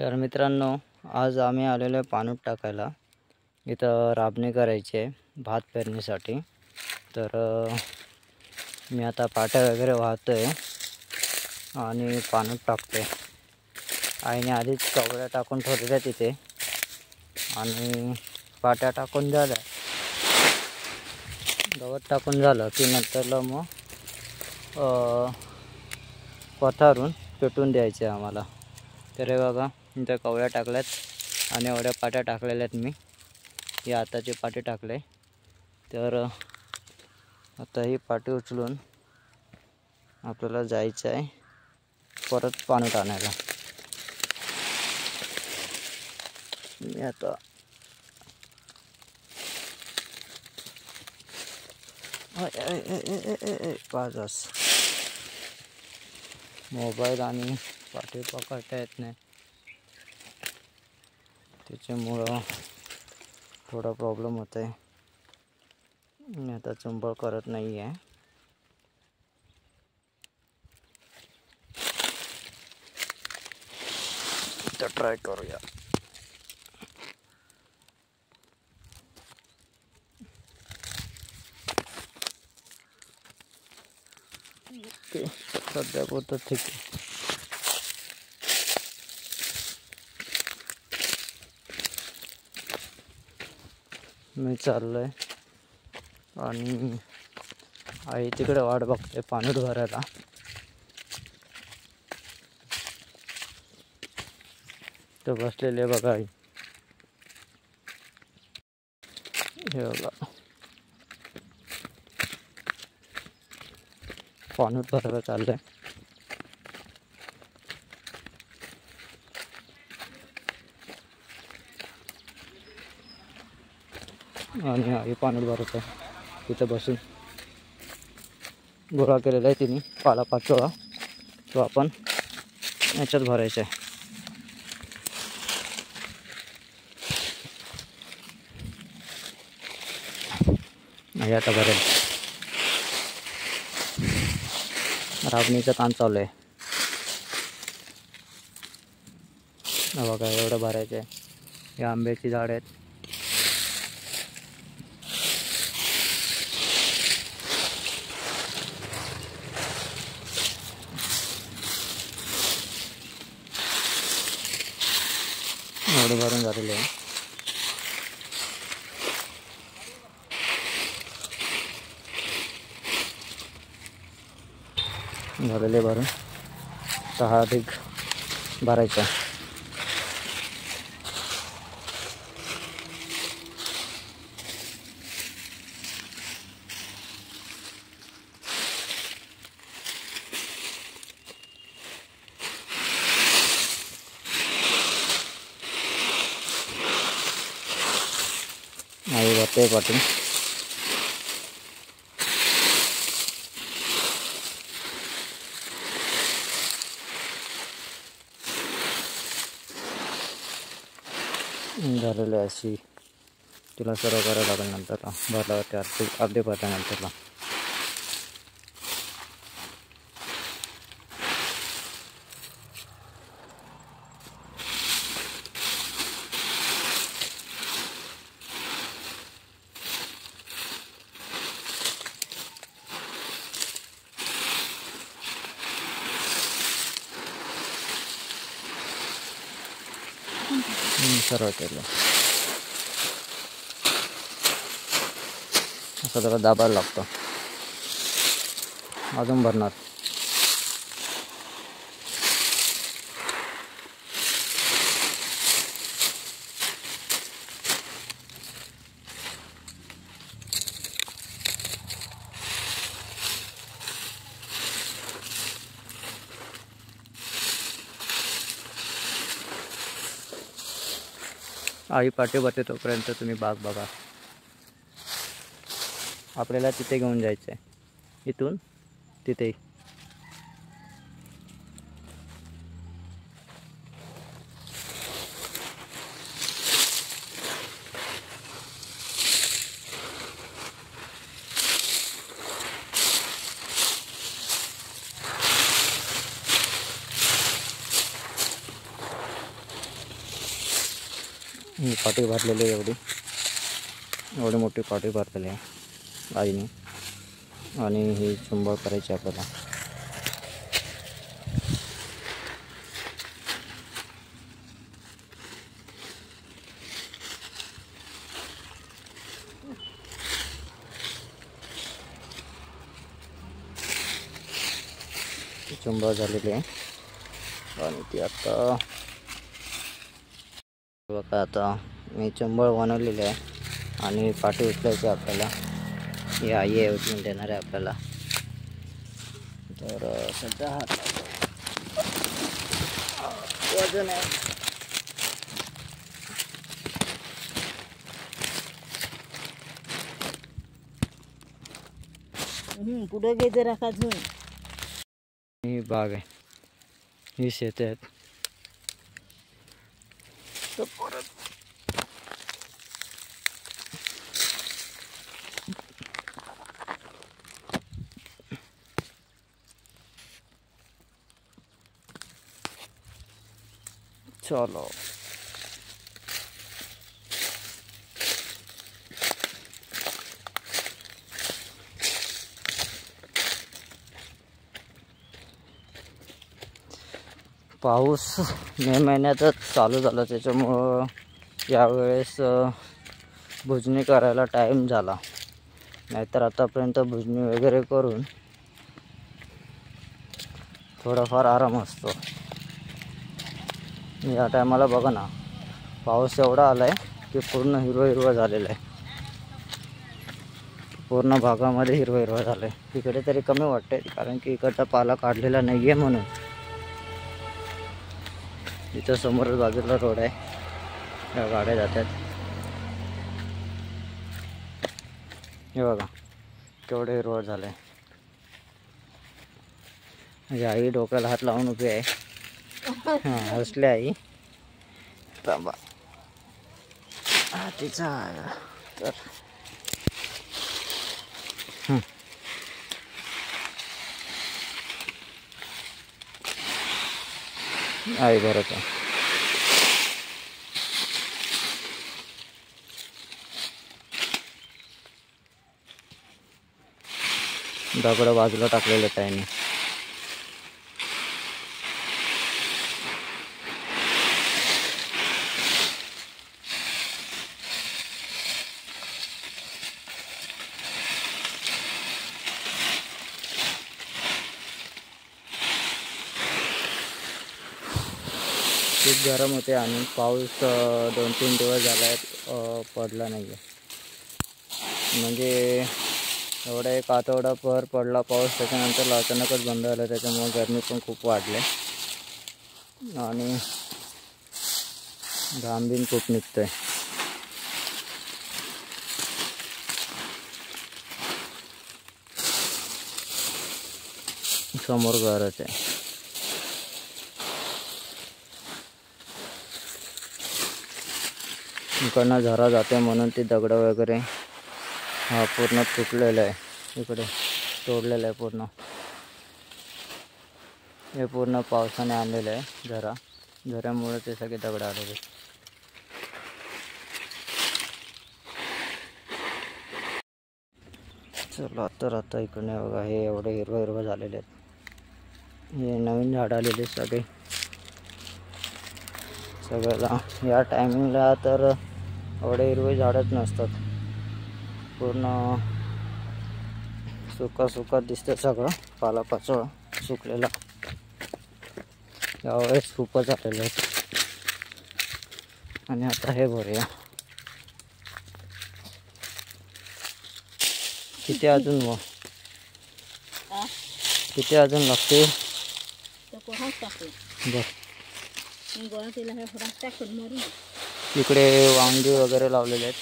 तर मित्रांनो, आज आम्ही आलेलो आहे पाणूट टाकायला. इथं राबणी करायची आहे भात पेरणीसाठी. तर मी आता पाट्या वगैरे वाहतोय आणि पाणूट टाकतोय. आईने आधीच कवड्या टाकून ठेवलेल्या तिथे आणि पाट्या टाकून झाल्या, गवत टाकून झालं की नंतरला मग पथारून पेटून द्यायचे आम्हाला. तर हे बघा, इथं कवड्या टाकल्यात आणि एवढ्या पाट्या टाकलेल्या आहेत मी. ही आताची पाटी टाकले. तर आता ही पाटी उचलून आपल्याला जायचं आहे परत पाणूट आणायला. मी आता पाच मोबाईल आणि पाठी पकडता येत नाही, त्याच्यामुळं थोडा प्रॉब्लेम होत आहे. मी आता चुंबळ करत नाही आहे. तर ट्राय करूया. ओके, सध्या पुरतं ठीक आहे. मी चाललोय आणि आई तिकडे वाट बघते पाणूट भरायला. तर बसलेले बघा आई. हे बघा, पाणूट भरायला चाललंय. आणि आई पाणूट भरत आहे. तिथं बसून गोळा केलेला आहे तिने पाला पाचोळा, तो आपण याच्यात भरायचा आहे. आई आता भरेल. राबणीचं काम चालू आहे. बघा, एवढं भरायचं आहे. हे आंब्याची झाड आहेत. एवढं भरून झालेलं आहे. झालेले भरून 6 अधिक भरायचा. आई भरते पाठी. झालेलं आहे. अशी तिला सर्व करायला लागेल नंतरला, भरल्यावरती अर्धे भरल्यानंतरला. सर्व केलं. असं त्याला दाबायला लागतं. अजून भरणार. आई पाठी भरते तोपर्यंत तुम्ही बाग बघा. आपल्याला तिथे घेऊन जायचं आहे, इथून तिथे. ही पाटी भरलेली आहे, एवढी मोठी पाटी भरलेली आहे आईने. आणि ही चुंबळ करायची आपल्याला. चुंबळ झालेली आहे आणि ती आता बघा. आता मी चुंबळ बनवलेली आहे आणि पाठी उचलायची आपल्याला. ही आई आहे उचलून देणार आहे आपल्याला. तर सध्या हात वजन आहे. पुढे घे जरा अजून. ही बाग आहे, ही शेत आहेत. तर परत चलो. पाऊस मे महिन्यातच चालू झाला, त्याच्यामुळं यावेळेस भुजणी करायला टाईम झाला. नाहीतर आतापर्यंत भुजणी वगैरे करून थोडाफार आराम असतो. या टायमाला बघा ना, पाऊस एवढा आला आहे की पूर्ण हिरवं झालेलं आहे. पूर्ण भागामध्ये हिरवं झालं आहे. इकडे तरी कमी वाटते कारण की इकडचा पाला काढलेला नाही आहे म्हणून. इथं समोर बाजूला रोड आहे, त्या गाड्या जातात. हे बघा केवढे हिरवळ झालं आहे. म्हणजे आई डोक्याला हात लावून उभी आहे. हां, हसले आई. थांबा तिचा तर आई बरोबर. दगड बाजूला टाकलेले त्याने. खूप गरम होते आणि पाऊस 2-3 दिवस झाला पडला नाही आहे. म्हणजे एवढा एक आठवडा भर पडला पाऊस, त्याच्यानंतर अचानकच बंद झाला. त्याच्यामुळे गरमी पण खूप वाढली आणि घाम बिन खूप निघतोय. समोर घरच आहे. इकडनं झरा जाते म्हणून ती दगड वगैरे हा पूर्ण तुटलेला आहे. इकडे तोडलेलं आहे पूर्ण. हे पूर्ण पावसाने आणलेलं आहे झऱ्यामुळे ते सगळे दगड आलेले. चला तर आता इकडे बघा, हे एवढे हिरवं झालेले आहेत. हे नवीन झाड आलेले सगळ्याला. या टायमिंगला तर एवढे हिरवे झाडच नसतात. पूर्ण सुका दिसतं सगळं, पालापाचोळा सुकलेला. यावेळेस खूपच आलेलं आहे. आणि आता हे भरूया. किती अजून लागते बघ. इकडे वांगी वगैरे लावलेले आहेत.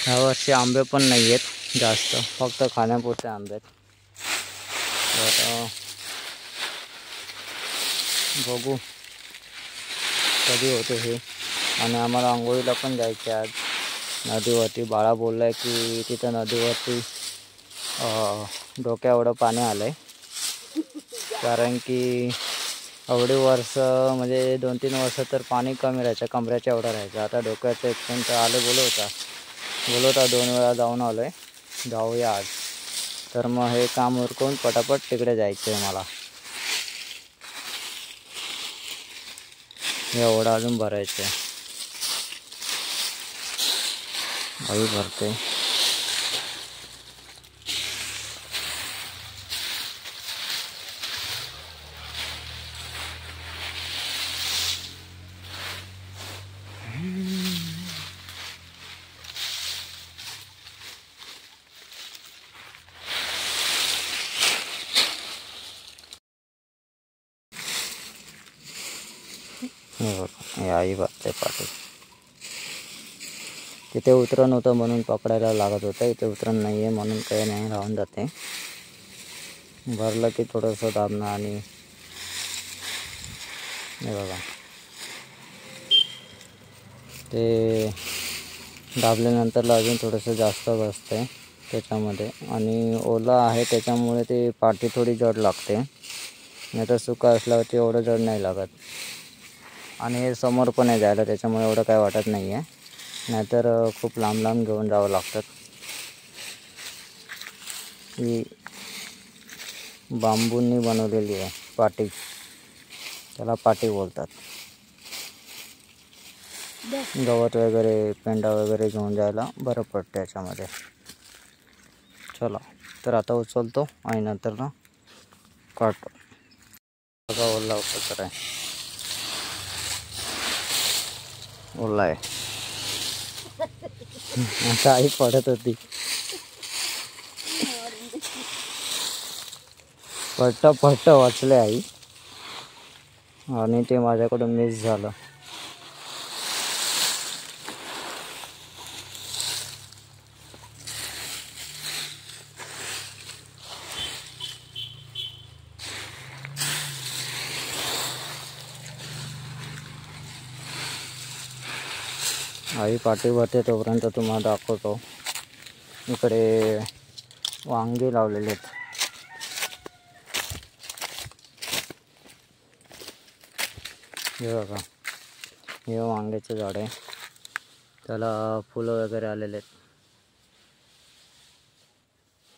यावर्षी आंबे पण नाही आहेत जास्त, फक्त खाण्यापुरते आंबे आहेत. तर बघू कधी होते हे. आणि आम्हाला आंघोळीला पण जायचे आज नदीवरती. बाळा बोललाय की तिथं नदीवरती डोक्या एवढं पाणी आलंय, कारण की एवढी वर्ष म्हणजे 2-3 वर्ष तर पाणी कमी राहायचं, कमऱ्याच्या एवढं राहायचं. आता डोक्याचं एक तर आलं बोलवता 2 वेळा जाऊन आलो आहे, जाऊया आज. तर मग हे काम उरकून पटापट तिकडे जायचं आहे मला. एवढं अजून भरायचं आहे. आई भरते. हे आई भरते पाठी. तिथे उतरण होतं म्हणून पकडायला लागत होतं, इथे उतरण नाही आहे म्हणून काही नाही, राहून जाते. भरलं की थोडंसं दाबणं आणि हे बघा ते दाबल्यानंतरला अजून थोडंसं जास्त बसते त्याच्यामध्ये. आणि ओला आहे त्याच्यामुळे ते पाठी थोडी जड लागते, नाही तर सुका असल्यावरती एवढं जड नाही लागत. आणि हे समोर पण आहे जायला, त्याच्यामुळे एवढं काय वाटत नाही आहे, नाहीतर खूप लांब लांब घेऊन जावं लागतात. ही बांबूंनी बनवलेली आहे पाटी, त्याला पाटी बोलतात. गवत वगैरे पेंडा वगैरे घेऊन जायला बरं पडतं त्याच्यामध्ये. चला तर आता उचलतो आणि नंतर ना काढतो. बघा ओला तर आहे, ओला आहे. आता आई पडत होती, पट्ट वाचले आई, आणि ते माझ्याकडून मिस झालं. आई पाठी भरते तोपर्यंत तुम्हाला दाखवतो. इकडे वांगी लावलेले आहेत. हे बघा, हे वांग्याचं झाड आहे, त्याला फुलं वगैरे आलेले आहेत.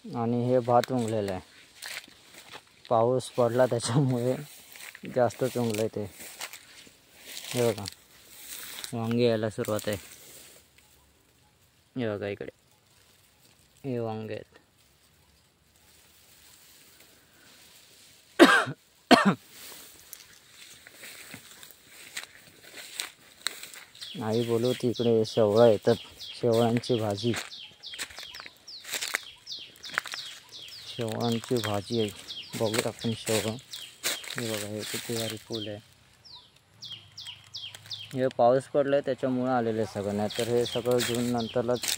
आणि हे भात उंगलेलं आहे, पाऊस पडला त्याच्यामुळे जास्त उंगलं आहे ते. हे बघा वांगे यायला सुरुवात आहे. हे बघा इकडे हे वांगे आहेत. आई बोलवती इकडे शेवळा येतात, शेवळांची भाजी, शेवळांची भाजी आहे. बघूया आपण शेवळा. हे बघा हे किती भारी फूल आहे. हे पाऊस पडला आहे त्याच्यामुळं आलेलं आहे सगळं, नाही तर हे सगळं जून नंतरलाच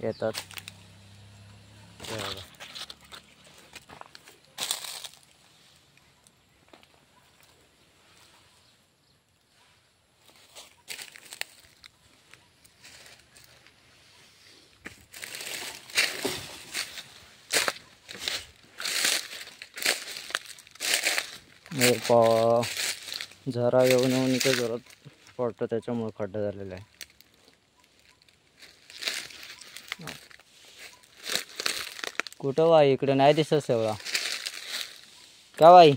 येतात. हे बघा हे झरा येऊन इथे जोरात पडतं, त्याच्यामुळे खड्डा झालेला आहे. कुठं बाई इकडे नाही दिसत शेवळा, का बाई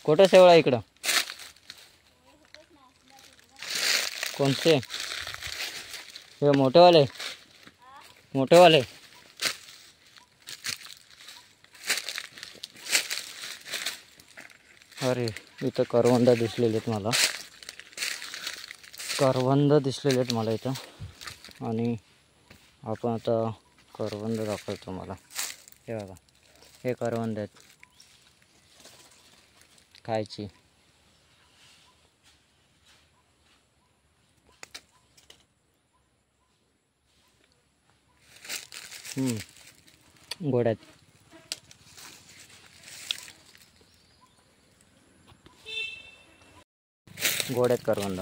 कुठं शेवळा इकडं? कोणते? हे मोठेवाले मोठेवाले. अरे इथं करवंद दिसलेले आहेत मला, करवंद दिसलेले आहेत मला इथं. आणि आपण आता करवंद दाखवतो मला. हे बघा हे करवंद आहेत खायची. गोड आहेत. गोड आहेत करवंद.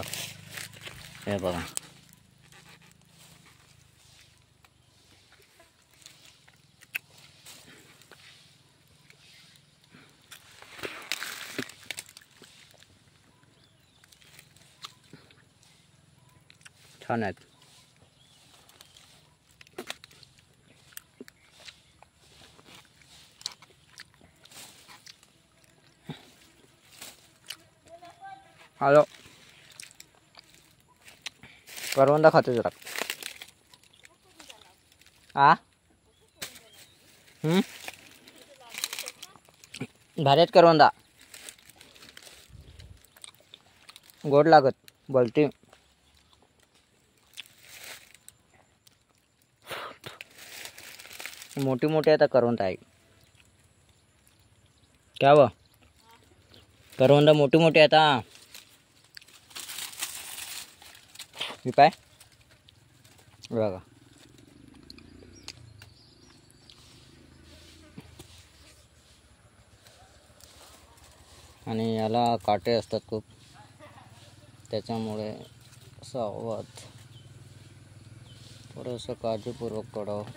हे बघा छान आहेत. हॅलो, करवंदा खाते जरा. भारी आहेत करवंदा, गोड लागत, बोलती. मोठी मोठी आता करवंदा आहे. क्या व करवंदा मोठी मोठी आता मी पाय बघा. आणि याला काटे असतात खूप, त्याच्यामुळे असा आवाज थोडंसं काळजीपूर्वक काढावं.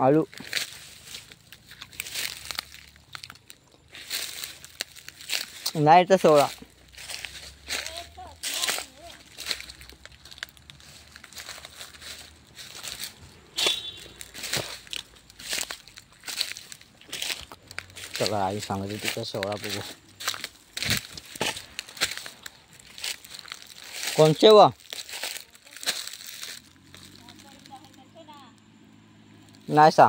आलू नाही तर 16. चला आई सांगते तिथं 16 बघू. कोणचे व नाही सा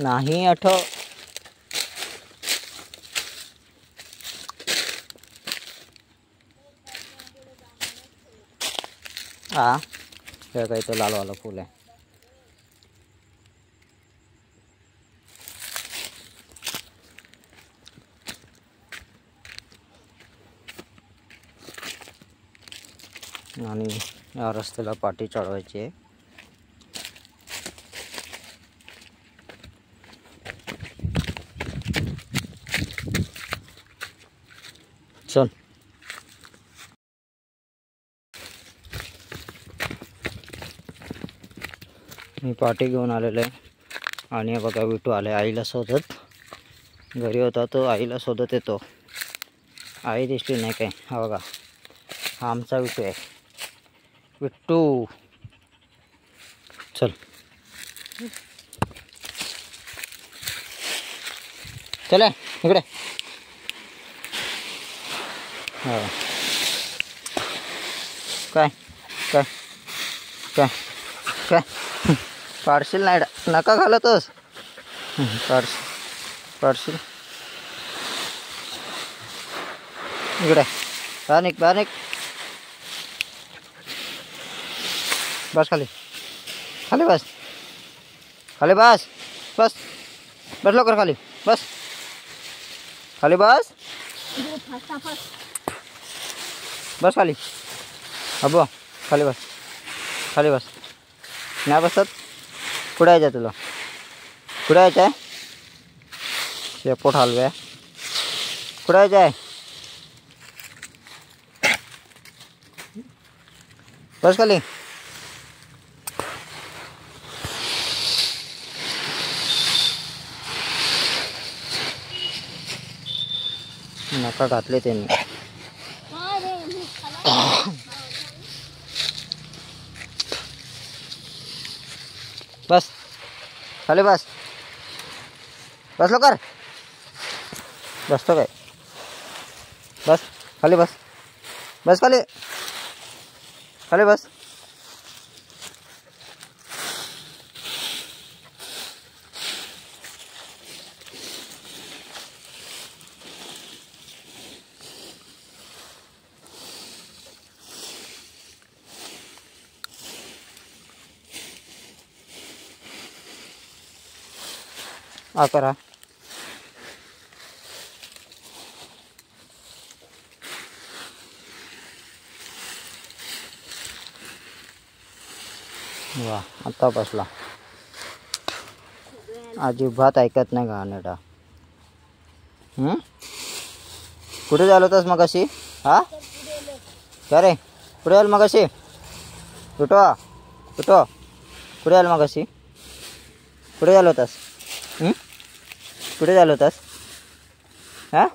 नाही आठव. हा हे काही तो लालवाला फूल आहे. आणि या रस्त्याला पाटी चढवायची आहे. चल मी पाटी घेऊन आलेलो आहे. आणि बघा विटू आले आईला शोधत. घरी होता तो आईला शोधत येतो. आई दिसली नाही काय. हा बघा, हा आमचा विटू आहे. विट्टू चल चला इकडे. हा काय काय काय काय पाडशील नाही नका घालतोस. पाडशील इकडे. बानिक बानिक बस खाली. खाली बस. खाली बस. बस बस लवकर खाली बस. खाली बस. बस खाली. अबो खाली बस. खाली बस. नाही बसत. कुठे यायचं तुला. कुठे यायचं आहे. शेपोट हलव्या. कुठे यायचं आहे. बस खाली. नका घातले त्यांनी. बस खाली बस. बस लवकर. बसतो काय. बस खाली बस. बस खाली. खाली बस. करा. वा आता बसला. अजिबात ऐकत नाही गाणेडा. कुठे झालं होतास मग अशी? हा क्या रे कुठे आल मग अशी? कुठं कुठं कुठे आल मग अशी? कुठे झालं होतास? कुठे झालं होतास? हा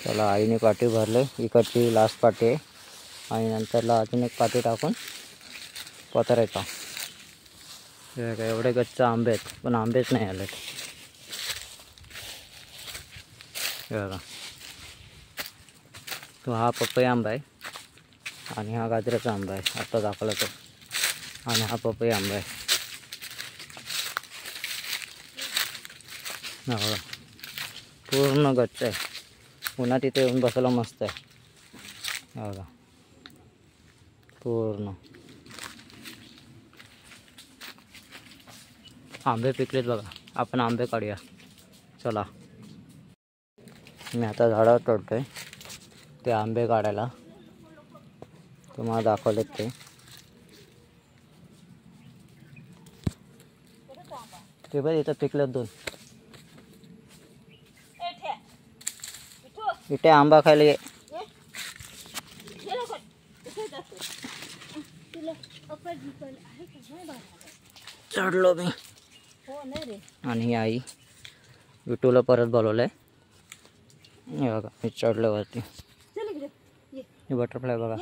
चला आईने पाठी भरले. इकडची लास्ट पाठी आहे आणि नंतरला अजून एक पाठी टाकून पत्रायचा. एवढे गच्च आंबे आहेत पण आंबेच नाही आलेत. बघा तो हा पपई आंबा आहे आणि हा गाजराचा आंबा आहे आता दाखवला तो. आणि हा पपई आंबा आहे. बघा पूर्ण गच्च आहे. पुन्हा तिथे येऊन बसायला मस्त आहे. बघा पूर्ण आंबे पिकलेत बघा. आपण आंबे काढूया चला. मी आता झाडावर चढतोय ते आंबे काढायला. तुम्हाला दाखवलेत ते. ते बघ इथं पिकलेत 2. इथे आंबा खायला ये. चढलो मी. आणि आई विटूला परत बोलवलंय. हे बघा मी चढलो वरती. हे बटरफ्लाय बघा.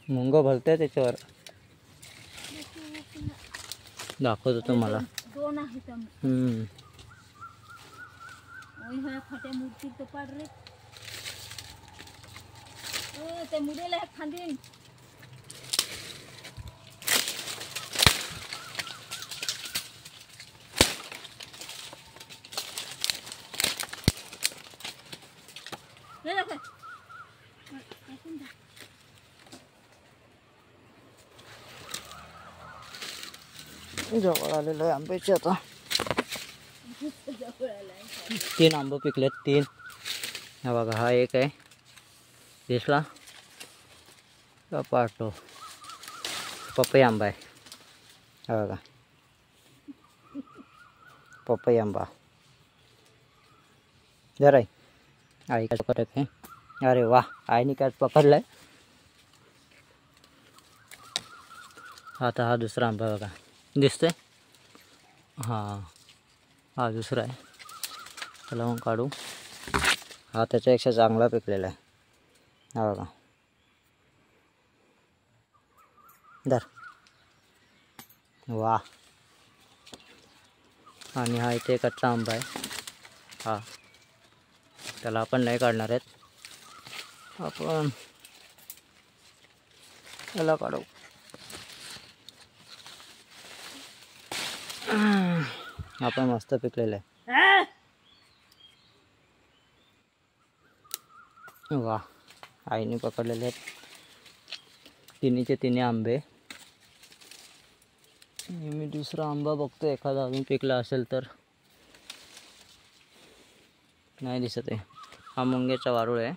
मुंग भरते त्याच्यावर. दाखवतो तुम्हाला. 2 आहेत. खोट्या मूर्ती तो पाड रे. ते मुडेला खांदीन. जवळ आलेलो आहे आंब्याचे आता. 3 आंबे पिकलेत 3. हा बघा हा एक आहे दिसला का पाटो. पपई आंबा आहे. हा बघा पपई आंबा. जरा आई काय पकड आहे. अरे वा आईने काय पकडलाय. आता हा दुसरा आंबा बघा दिसतोय. हां हा दुसरा आहे. त्याला मग काढू. हा त्याच्यापेक्षा चांगला पिकलेला आहे. हा बघा दर. वा आणि हा इथे कच्चा आंबा आहे. हा त्याला आपण नाही काढणार आहेत. आपण त्याला काढू. आपण मस्त पिकलेलं आहे. वा आईने पकडलेले आहेत 3चे 3 आंबे. मी दुसरा आंबा बघतो एखादा अजून पिकला असेल तर. नाही दिसत आहे. हा मुंग्याचा वारूळ आहे.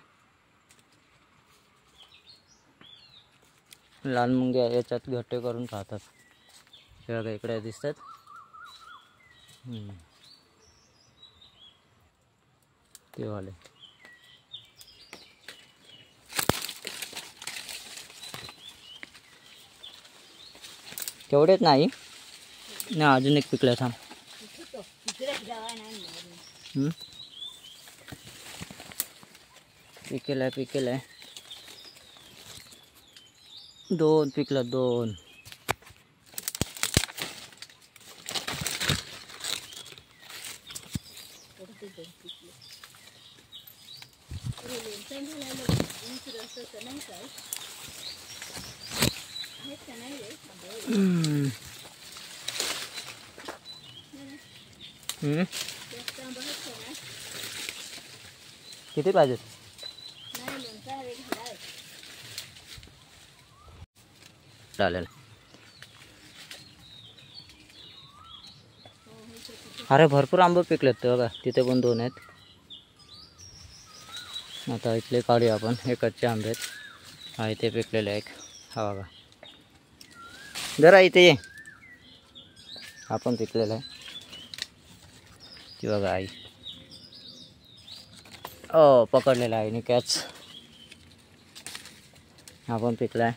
लहान मुंग्या याच्यात घट्टे करून खातात. हे बघा इकडे दिसतात. ते वाले तेवढेच नाही ना. अजून एक पिकलं थांब. पिकेल आहे 2 पिकलं 2. किती पाहिजेत? आलेला. अरे भरपूर आंबे पिकलेत ते बघा, तिथे पण 2 आहेत. आता इथले काढूया आपण. हे कच्चे आंबे आहेत. हा इथे पिकलेले आहे. हा बघा जरा इथे ये. हा पण पिकलेला आहे. ती बघा आई. पकडलेला आहे कॅच. हा पण पिकला आहे.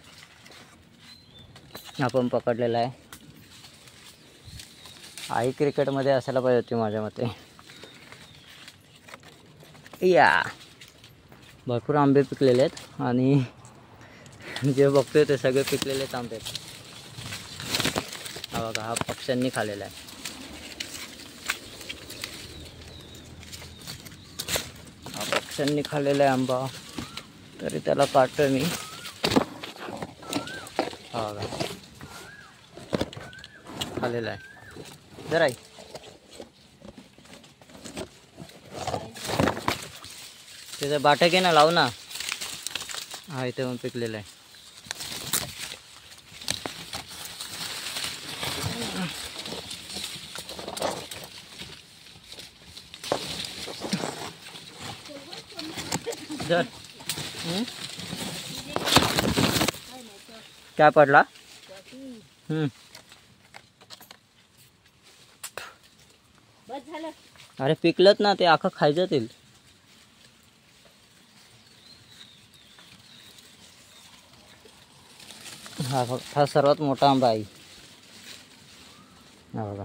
हा पण पकडलेला आहे. आई क्रिकेटमध्ये असायला पाहिजे होती माझ्या मते. या भरपूर आंबे पिकलेले आहेत आणि जे बघतोय ते सगळे पिकलेलेच आंबे आहेत. हा बघा, हा पक्ष्यांनी खाल्लेला आहे. हा पक्ष्यांनी खाल्लेला आहे आंबा, तरी त्याला काढतोय मी. हा बघा खाल्लेला आहे. जरा त्याचा बाटा घे ना, लाव ना. हा इथे पण पिकलेला आहे. जर क्या पडला? बस झालं. अरे पिकलत ना ते, आखं खायचं ते. हा सर्वात मोठा आंबा आहे. हा बघा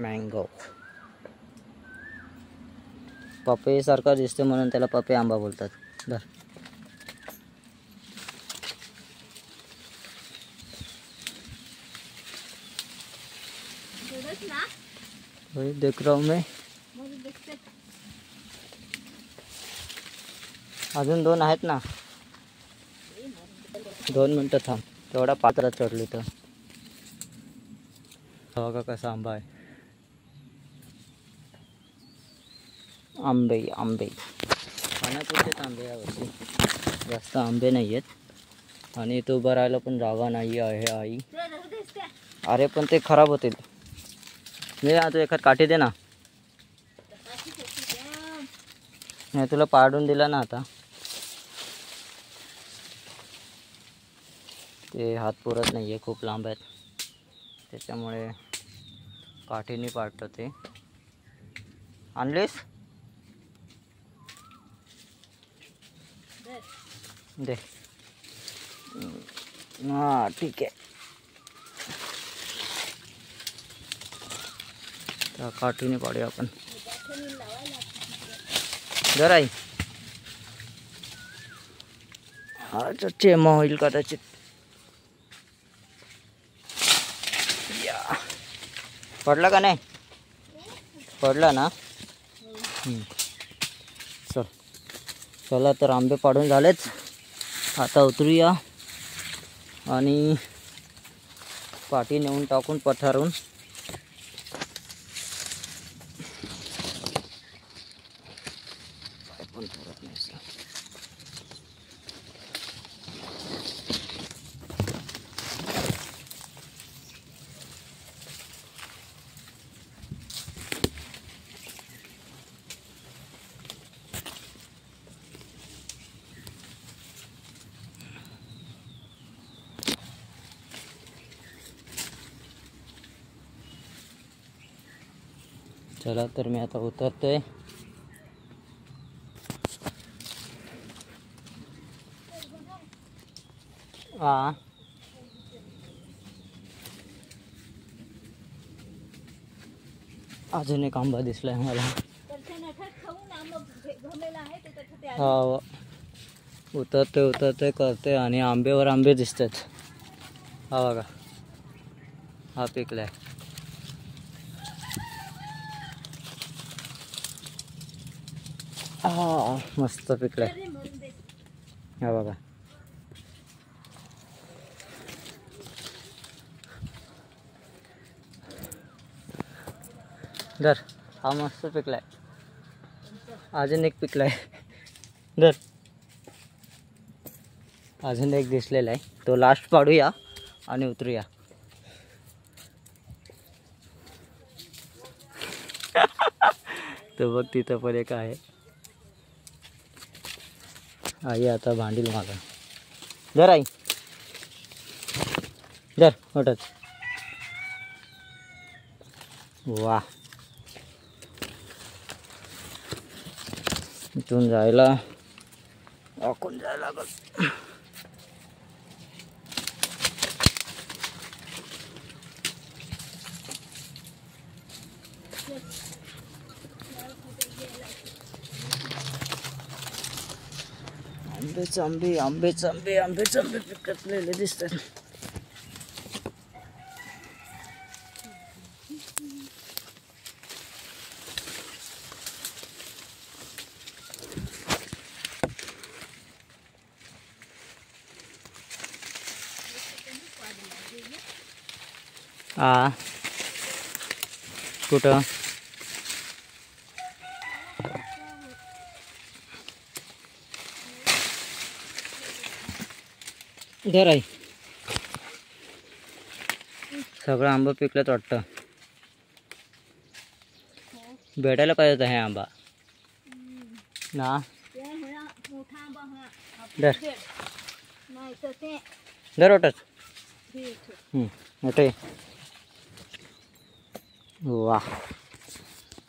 मँगो. पपई सारखा दिसतो म्हणून त्याला पपई आंबा बोलतात. बर ना वही देख रहा हूँ मैं. अजून 2 आहेत ना. 2 मिनटं थांब. तेवढा पात्रात चढलो तर. बघा कसा आंबा आहे. आंबे आंबे खाण्यापुरतेच आंबे यावर्षी. जास्त आंबे नाही आहेत आणि इथं उभं राहायला पण जागा नाही आहे आई. अरे पण ते खराब होतील. मी आता एखाद काठी दे ना. नाही तुला पाडून दिला ना आता. ते हात पुरत नाही आहे, खूप लांब आहेत. त्याच्यामुळे काठीने पाडतं ते. आणलीस दे. हां ठीक आहे. त्या काठीने पाडूया आपण. जरा आई हा चेमा होईल कदाचित. पडला का नाही? पडला ना. चल चला तर आंबे पाडून झालेच. आता उतरूया आणि पाठी नेऊन टाकून पठारून. चला तर मी आता उतरतोय. हां अजून एक आंबा दिसलाय मला. हा उतरते करते आणि आंब्यावर आंबे दिसतात. हा बघा हा पिकलाय. हा मस्त पिकलाय. हा बघा धर. हा मस्त पिकलाय. अजून एक पिकलाय. धर. अजून एक दिसलेला आहे, तो लास्ट पाडूया आणि उतरूया. तो बघ तिथं पण एक आहे. आई आता भांडील माझा. जर आई जर उठत. वा, इथून जायला वाकून जायला लागल. आंबेच आंबे आंबेच आंबे आंबेच आंबे पिकतलेले दिसतात. हा कुठं घर आहे. सगळं आंबा पिकलं वाटतं. भेटायला पाहिजे होता हे आंबा ना. धर धर ओटच. मोठे. वा,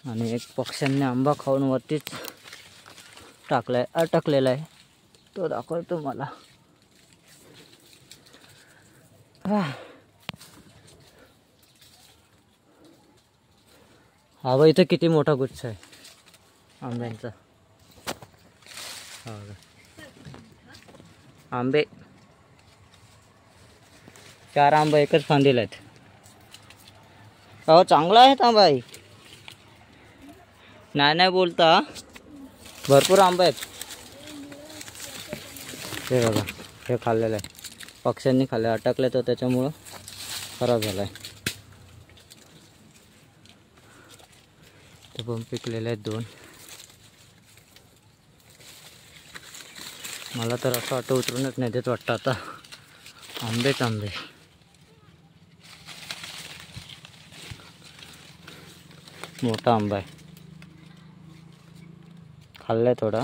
आणि एक पक्ष्यांनी आंबा खाऊन वरतीच टाकलाय, अटकलेला आहे. तो दाखवतो मला. हा बघ, इथं किती मोठा गुच्छ आहे आंब्यांचा. आंबे 4 आंबे एकच फांदीला आहेत. हो, चांगला आहे आंबा. नाही बोलता, भरपूर आंबे आहेत. हे बघा, हे खाल्लेलं आहे, पक्ष्यांनी खाल्लं, अटकले तर त्याच्यामुळं खराब झालं आहे. ते पण पिकलेले आहेत 2. मला तर असं वाटतं उतरूनच नाही देत वाटतं आता. आंबेच आंबे. मोठा आंबा आहे, खाल्लाय थोडा.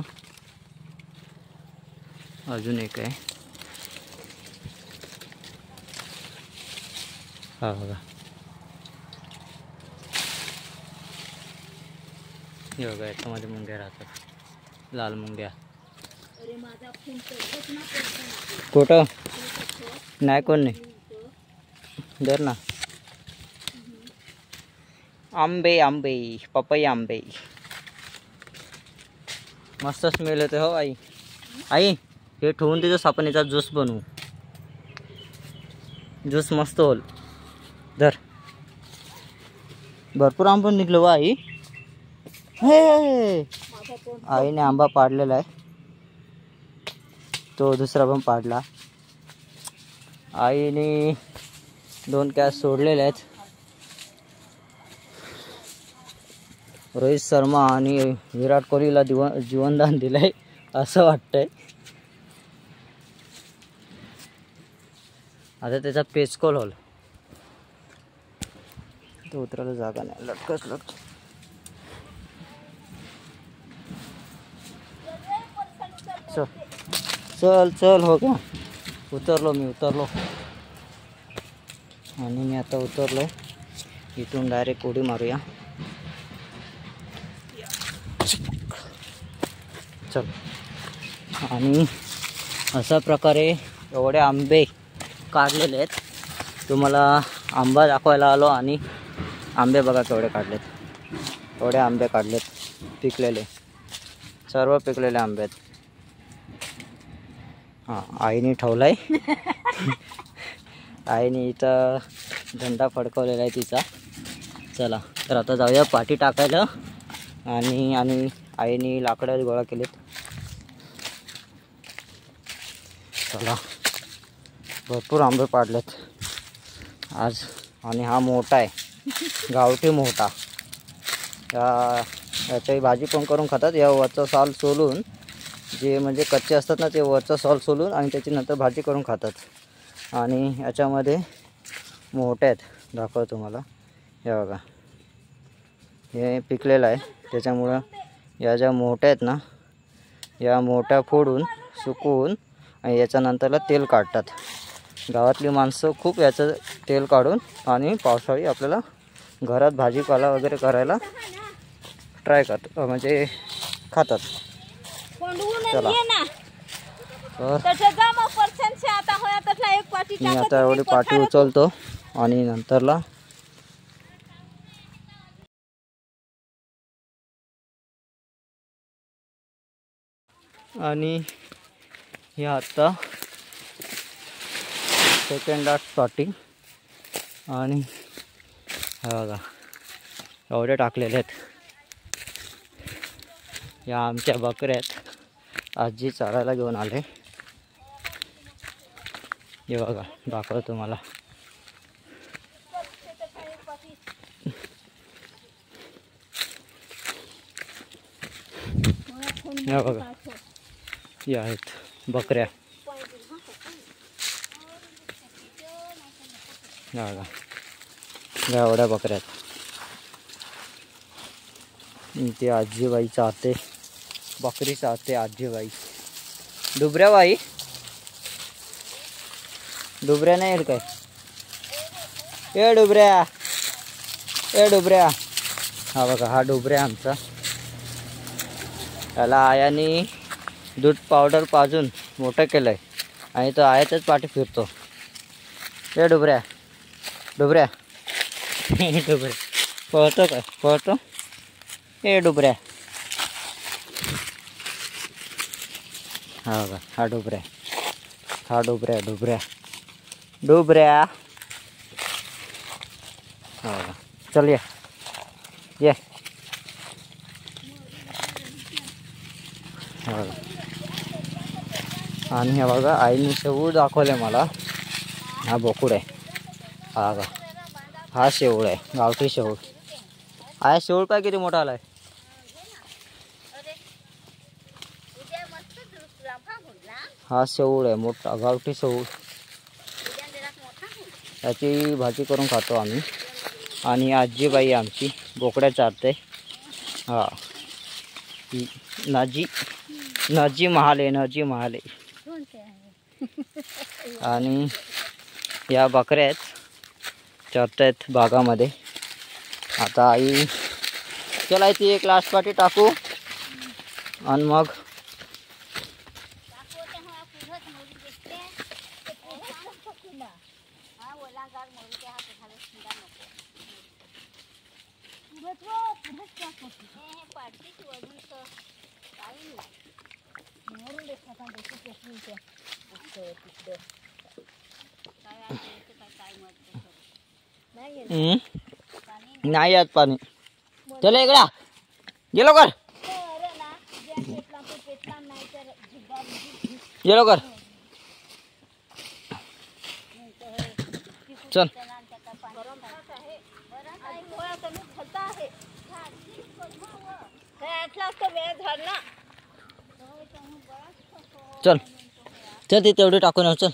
अजून एक आहे. हा बघा, हे बघा, याच्यामध्ये मुंग्या राहतात, लाल मुंग्या. कुठं नाही, कोण नाही. धर ना. आंबे आंबे पपई आंबे. मस्त स्मेल येते हो आई. आई, हे ठेवून तिथं आपण याचा ज्यूस बनवू. ज्यूस मस्त होईल. धर. भरपूर आंबा निघलो वा आई. हे आईने आंबा पाडलेला आहे, तो दुसरा पण पाडला. आईने 2 कॅच सोडलेले आहेत. रोहित शर्मा आणि विराट कोहलीला जीवनदान दिलंय असं वाटतंय. आता त्याचा पेचकोल होल. तो उतरायला जागा नाही, लटकच लटक. चल चल हो का. उतरलो आणि मी आता उतरलो. इथून डायरेक्ट उडी मारूया. चल. आणि अशा प्रकारे एवढे आंबे काढलेले आहेत. तुम्हाला आंबा दाखवायला आलो आणि आंबे बघा केवढे काढलेत. एवढे आंबे काढलेत पिकलेले, सर्व पिकलेले आंबे आहेत. हां, आईने ठेवलाय. आईने इथं झेंडा फडकवलेला आहे तिचा. चला तर आता जाऊया पाठी टाकायला. आणि आईने लाकडं गोळा केलेत. चला, भरपूर आंबे पाडलेत आज. आणि हा मोठा आहे, गावठी मोठा. याची भाजी पण करून खातात. या वरचा साल सोलून जे म्हणजे कच्चे असतात ना ते वरचा सॉल सोलून आणि त्याची नंतर भाजी करून खातात। आणि याच्यामध्ये मोठे आहेत, दाखवतो तुम्हाला, हे बघा, हे पिकलेलं आहे त्याच्यामुळं या ज्या मोठ्या आहेत ना या मोठ्या फोडून सुकवून आणि याच्यानंतरला तेल काढतात। गावातली माणसं खूप याचं तेल काढून आणि पावसाळी आपल्याला घरात भाजीपाला वगैरे करायला ट्राय करतात, म्हणजे खातात। चला मी आता एवढी पाठी उचलतो आणि नंतरला आणि हे आता सेकंड लास्ट स्टार्टिंग आणि हे बघा एवढे टाकलेले आहेत। या आमच्या बकऱ्या आहेत, आजी चारायला घेऊन आले। हे बघा दाखवतो तुम्हाला, हे बघा या आहेत बकऱ्या, हे बघा एवढ्या बकऱ्या आहेत। ते आजीबाई चाहते, बकरी चाहते आजीबाई। डुबऱ्या बाई, डुबऱ्या नाही काय? ए डुबऱ्या, ए डुबऱ्या, हा बघा हा डुबऱ्या आमचा। त्याला आयाने दूध पावडर पाजून मोठं केलं आहे आणि तो आयाच्याच पाठी फिरतो। ए डुबऱ्या, डुबऱ्या, डुबऱ्या पळतो काय? पळतो ए डुबऱ्या, हा बघा हा डुबऱ्या, हा डुबऱ्या, डुबऱ्या, डुबऱ्या, हा बघा। चल ये ये, हा बघा। आणि हे बघा आईने शेवूळ दाखवले मला, हा बोकुड आहे, हा बघा हा शेवूळ आहे, गावठी शेवूळ आहे। शेवूळ काय किती मोठा आलाय, हा शेवूळ आहे मोठा, गावठी शेवूळ। याची भाजी करून खातो आम्ही। आणि आजीबाई आमची बोकड्या चारते, हा Nazi, Nazi Mahale, Nazi Mahale. आणि या बकऱ्या आहेत चरतायत बागामध्ये। आता आई चला ती एक लास्ट पाटी टाकू आणि मग नाही यात पाणी। चला इकडा गेलो कर, गेलो कर, चल चल चल ती तेवढी टाकून येऊ, चल।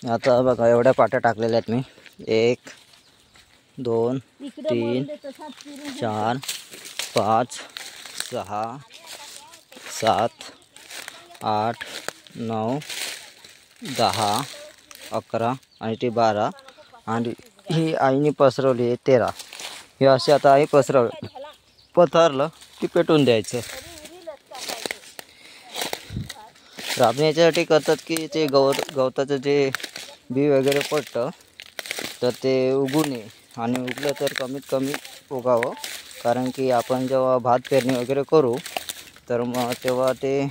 आता बघा एवढ्या पाट्या टाकलेल्या आहेत मी, 1 2 3 4 5 6 7 8 9 10 11 आणि ती 12 आणि ही आईने पसरवली आहे 13। हे असे आता आई पथरलं की पेटून द्यायचं। राबणी याच्यासाठी करतात की ते गवताचं जे बी वगैरे पडतं तर ते उगू नये आणि उगलं तर कमीत कमी उगावं, कारण की आपण जेव्हा भात पेरणी वगैरे करू तर मग तेव्हा ते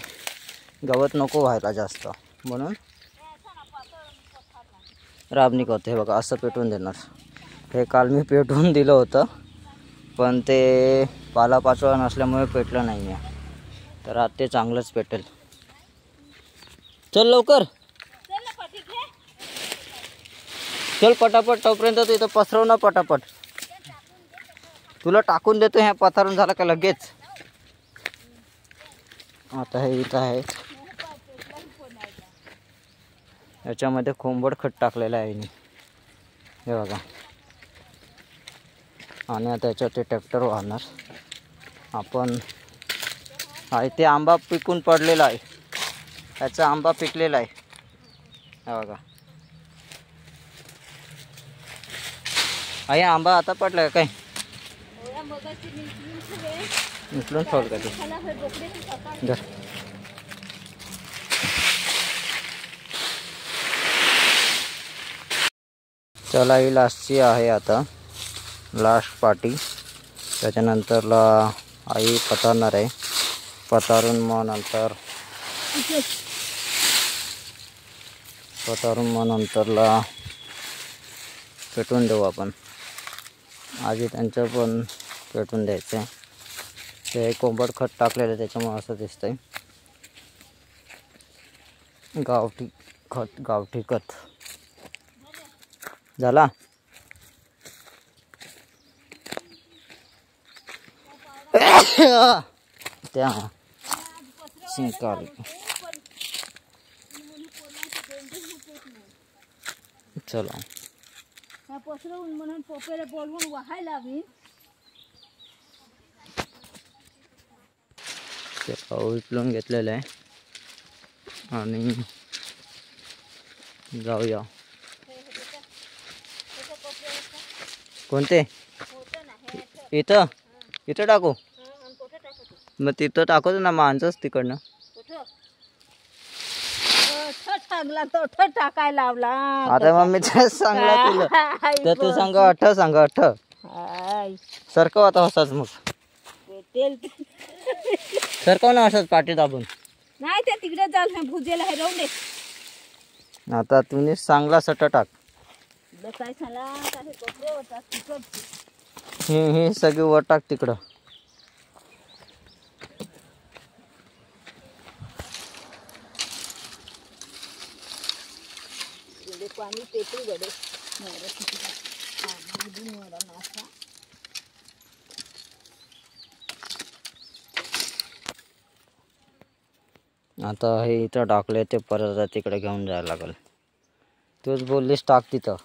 गवत नको व्हायला जास्त, म्हणून राबणी करते। हे बघा असं पेटवून देणार। हे काल मी पेटवून दिलं होतं पण ते पालापाचोळा नसल्यामुळे पेटलं नाही आहे, तर आज ते चांगलंच पेटेल। चल लवकर चल पटापट, तोपर्यंत तू इथं पसरव ना पटापट, तुला टाकून देतो ह्या पथरून झालं का लगेच। आता हे इथं आहे, याच्यामध्ये कोंबड खत टाकलेलं आहे मी, हे बघा. आणि आता याच्यावर ते ट्रॅक्टर वाहणार. आपण हा इथे आंबा पिकून पडलेला आहे, याचा आंबा पिकलेला आहे, हे बघा. आहे आंबा आता पडला काय? उचलून सोड का ते. चला ही लास्टची आहे आता, लास्ट पार्टी. त्याच्यानंतरला आई पतारणार आहे, पतारून मग नंतरला पेटवून देऊ आपण. आधी त्यांचं पण पेटवून द्यायचं आहे. ते कोंबड खत टाकलेलं त्याच्यामुळे असं दिसतंय. गावठी खत झाला. त्या शिंकाल चला पसरवून म्हणून पोपेला बोलवून वाहायला लावी. ते उचलून घेतलेलं आहे आणि जाऊया. कोणते इथं इथं टाकू? मग तिथं टाकतो ना, माणसंच तिकडनं. चांगला तो टाकायला लावला. आता मग मी तेच सांगला तुला, तर तू सांग 8 सांग 8 सरकव आता असाच. मग सरकव ना असंच पाठी दाबून. नाही ते तिकडे जाल भुजेला हे राहून दे. आता तुम्ही चांगला सट टाक. काय झाला काय कोपरे होता तिकड. हे सगळी वर टाक तिकडं. पाणी पेटू गडे. आता हे इथं टाकले, ते परत तिकडे घेऊन जायला लागेल. तूच बोललीस टाक तिथं.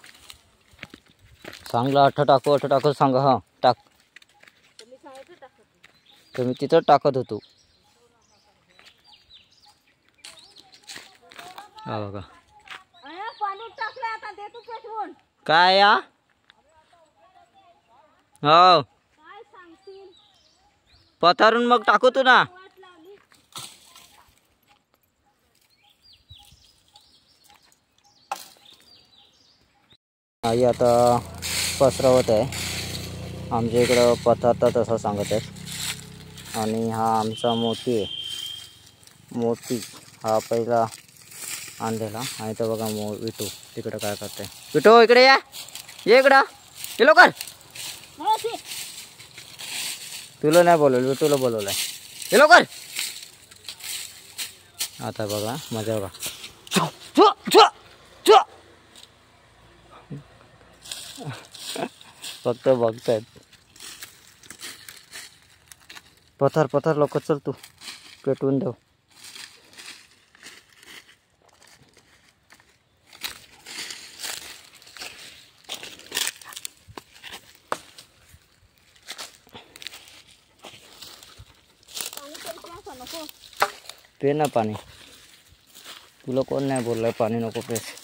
चांगला 8 टाकू सांग. हा टाक. तुम्ही तिथं टाकत होतो. हा बघा पाणी टाकलं. आता देतो पेटवून. काय या हो काय सांगतील पथारून मग टाकू तू ना. वाट लावली. आई आता पसरवत आहे. आमच्या इकडं पथारतात असं सांगत आहेत. आणि हा आमचा मोती आहे. मोती हा पहिला आणलेला. आणि तो बघा विटू तिकडं काय करते. विटू इकडे या, ये इकडं ये लवकर. तुला नाही बोलवलं, विटूला बोलवलंय. ये लवकर. आता बघा मजा बघा. फक्त बघतायत. पथार लवकर चल, तू पेटवून देऊ. पे ना पाणी. तुला कोण नाही बोललाय पाणी नको पेस.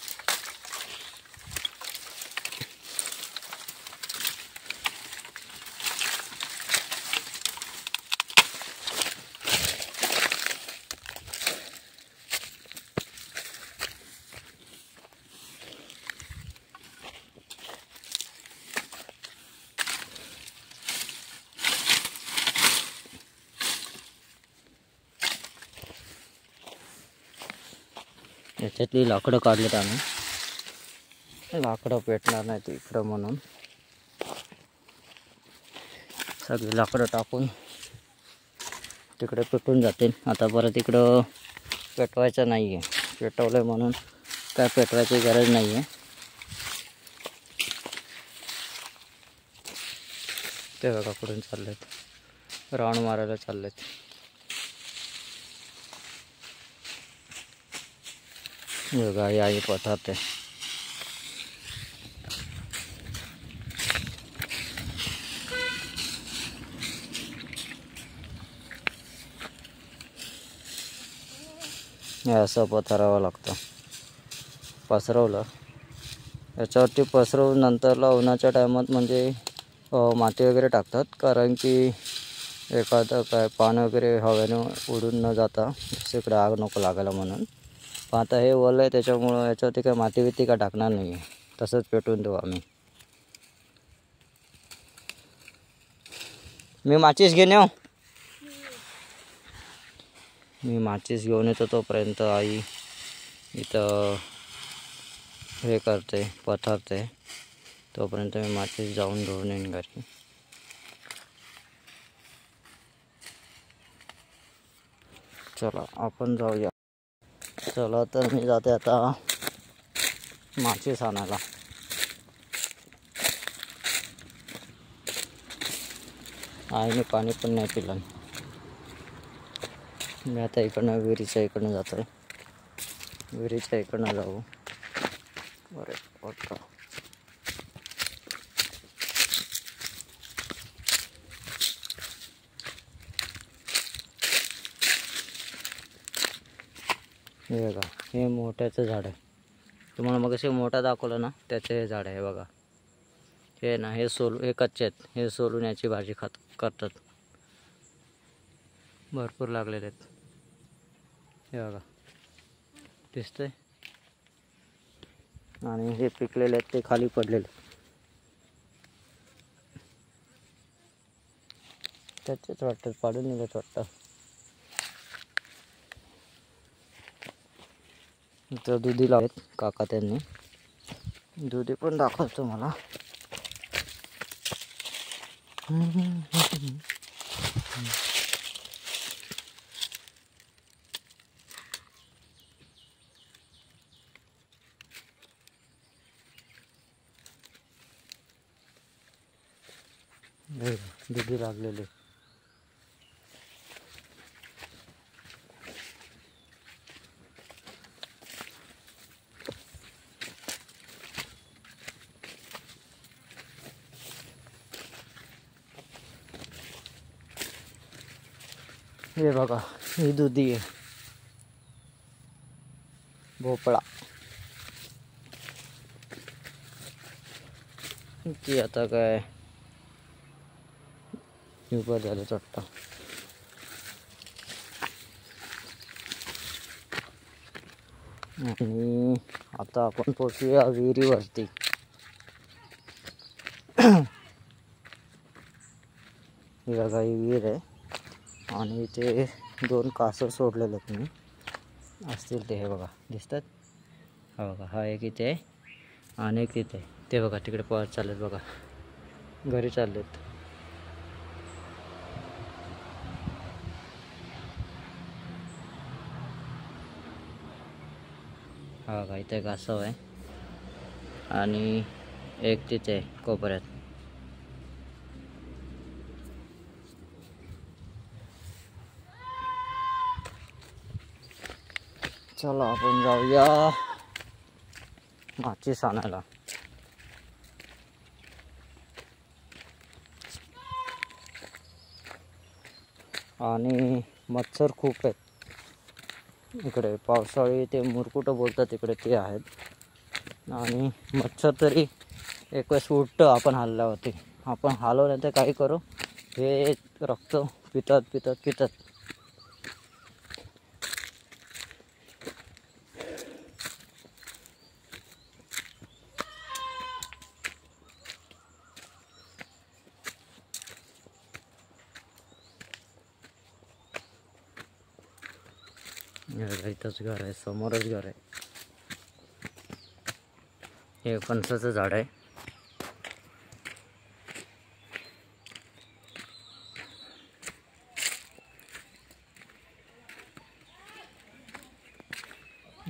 याच्यातली लाकडं काढलेत आम्ही. लाकडं पेटणार नाही ते इकडं म्हणून सगळी लाकडं टाकून तिकडे पेटून जातील. आता परत इकडं पेटवायचं नाही आहे. पेटवलं आहे म्हणून काय पेटवायची गरज नाही आहे. ते बघा कुठून चाललेत, राऊंड मारायला चाललेत. बघा ही आई पथारते. हे असं पथरावं लागतं. पसरवलं याच्यावरती पसरवून नंतरला उन्हाच्या टायमात म्हणजे माती वगैरे टाकतात, कारण की एखादं काय पान वगैरे हवेने उडून न जाता दुसरीकडे आग नको लागायला म्हणून. पण आता हे ओलं आहे त्याच्यामुळं याच्यावरती काय माती बिती काय टाकणार नाही आहे, तसंच पेटवून देऊ आम्ही. मी माचीस घेऊन येऊ. मी माचीस घेऊन येतो तोपर्यंत आई इथं हे करते, पथारते. तोपर्यंत मी माचीस जाऊन घेऊन येईन घरी. चला आपण जाऊया. चला तर मी जाते आता माचीस आणायला. आईने पाणी पण नाही पिलं. मी आता इकडनं विहिरीच्या इकडनं जातो आहे. विहिरीच्या इकडनं जाऊ. अरे वाटतं हे बघा, हे मोठ्याचं झाड आहे. तुम्हाला मग असे मोठा दाखवलं ना, त्याचं हे झाड आहे बघा. हे ना, हे हे कच्चे आहेत. हे सोलून याची भाजी करतात. भरपूर लागलेले आहेत. हे बघा दिसतंय. आणि हे पिकलेले आहेत ते खाली पडलेले. त्याचेच वाटतं, पाडून निघत वाटतं. इथं दुधी लावलेत काका त्यांनी. दुधी पण दाखवतो मला. दुधी लागलेले. हे बघा, ही दुधी आहे. भोपळा ती आता काय उभं झालं वाटतं. आणि आता आपण पोचूया विहिरीवरती. ही बघा ही विहीर आहे. आणि इथे 2 कासव सोडलेले आहेत मी. असतील ते, हे बघा दिसतात. हा बघा, हा एक इथे आहे आणि एक इथे. ते बघा तिकडे पळत चाललेत बघा, घरी चाललेत. हा बघा इथे कासव आहे आणि एक तिथे कोपऱ्यात. चला आपण जाऊया माचीस आणायला. आणि मच्छर खूप आहेत इकडे. पावसाळी ते मुरकुटं बोलतात इकडे, ते आहेत. आणि मच्छर तरी एक वेळेस उठतं आपण हल्ल्यावरती. आपण हलवलं नाही तर काही करू, हे रक्त पितात पितात पितात. इथंच घर आहे, समोरच घर आहे. हे फणसाचं झाड आहे.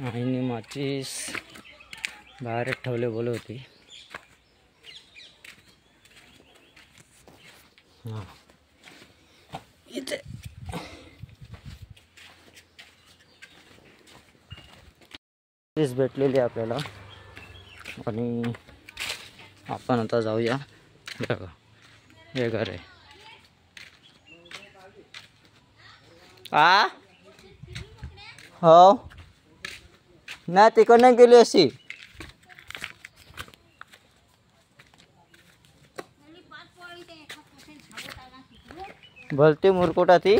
आईने माचीस बाहेर ठेवले बोलत होती. इथे तीच भेटलेली आपल्याला आणि आपण आता जाऊया. बघा हे घर आहे. हो नाही तिकडनं गेली अशी. भलती मुरकुटा ती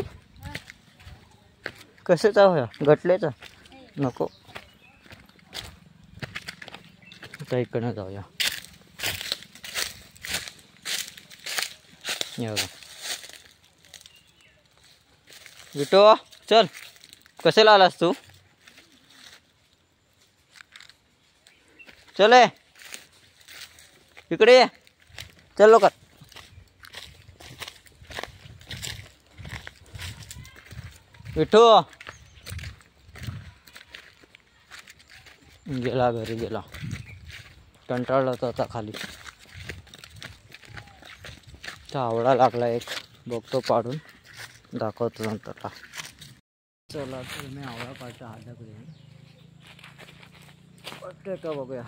कशाचा होया गटलेचा नको. आता इकडनं जाऊया. हे बघा विटो चल. कशाला आलास तू? चल इकडे ये. चल लोक विठू गेला घरी गेला. कंटाळला होता खाली. आवडा लागला एक बघतो पाडून दाखवतो नंतरला. चला तर मी आवळा पाडता हाताकडे वाटतंय का बघूया.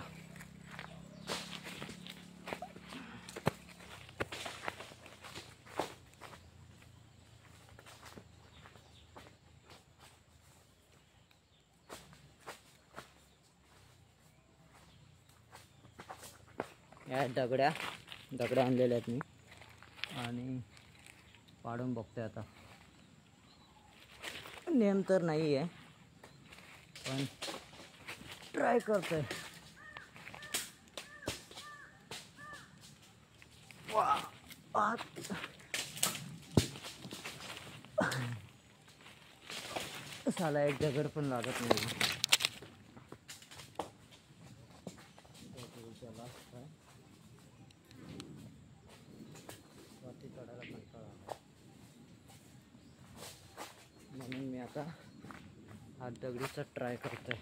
या दगड्या आणलेल्या आहेत मी आणि पाडून बघतोय आता. नेम तर नाही आहे पण ट्राय करतोय. साला एक दगड पण लागत नाही. म्हणून मी आता हात दगडीचा ट्राय करतोय.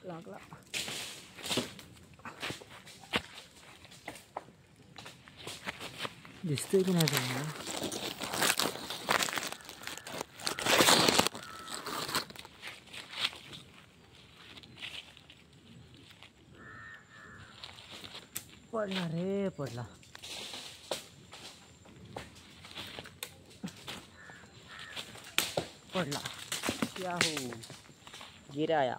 लागला. दिसतोय की नाही तुम्हाला? पडला रे पडला. पडला. याहू गिराया.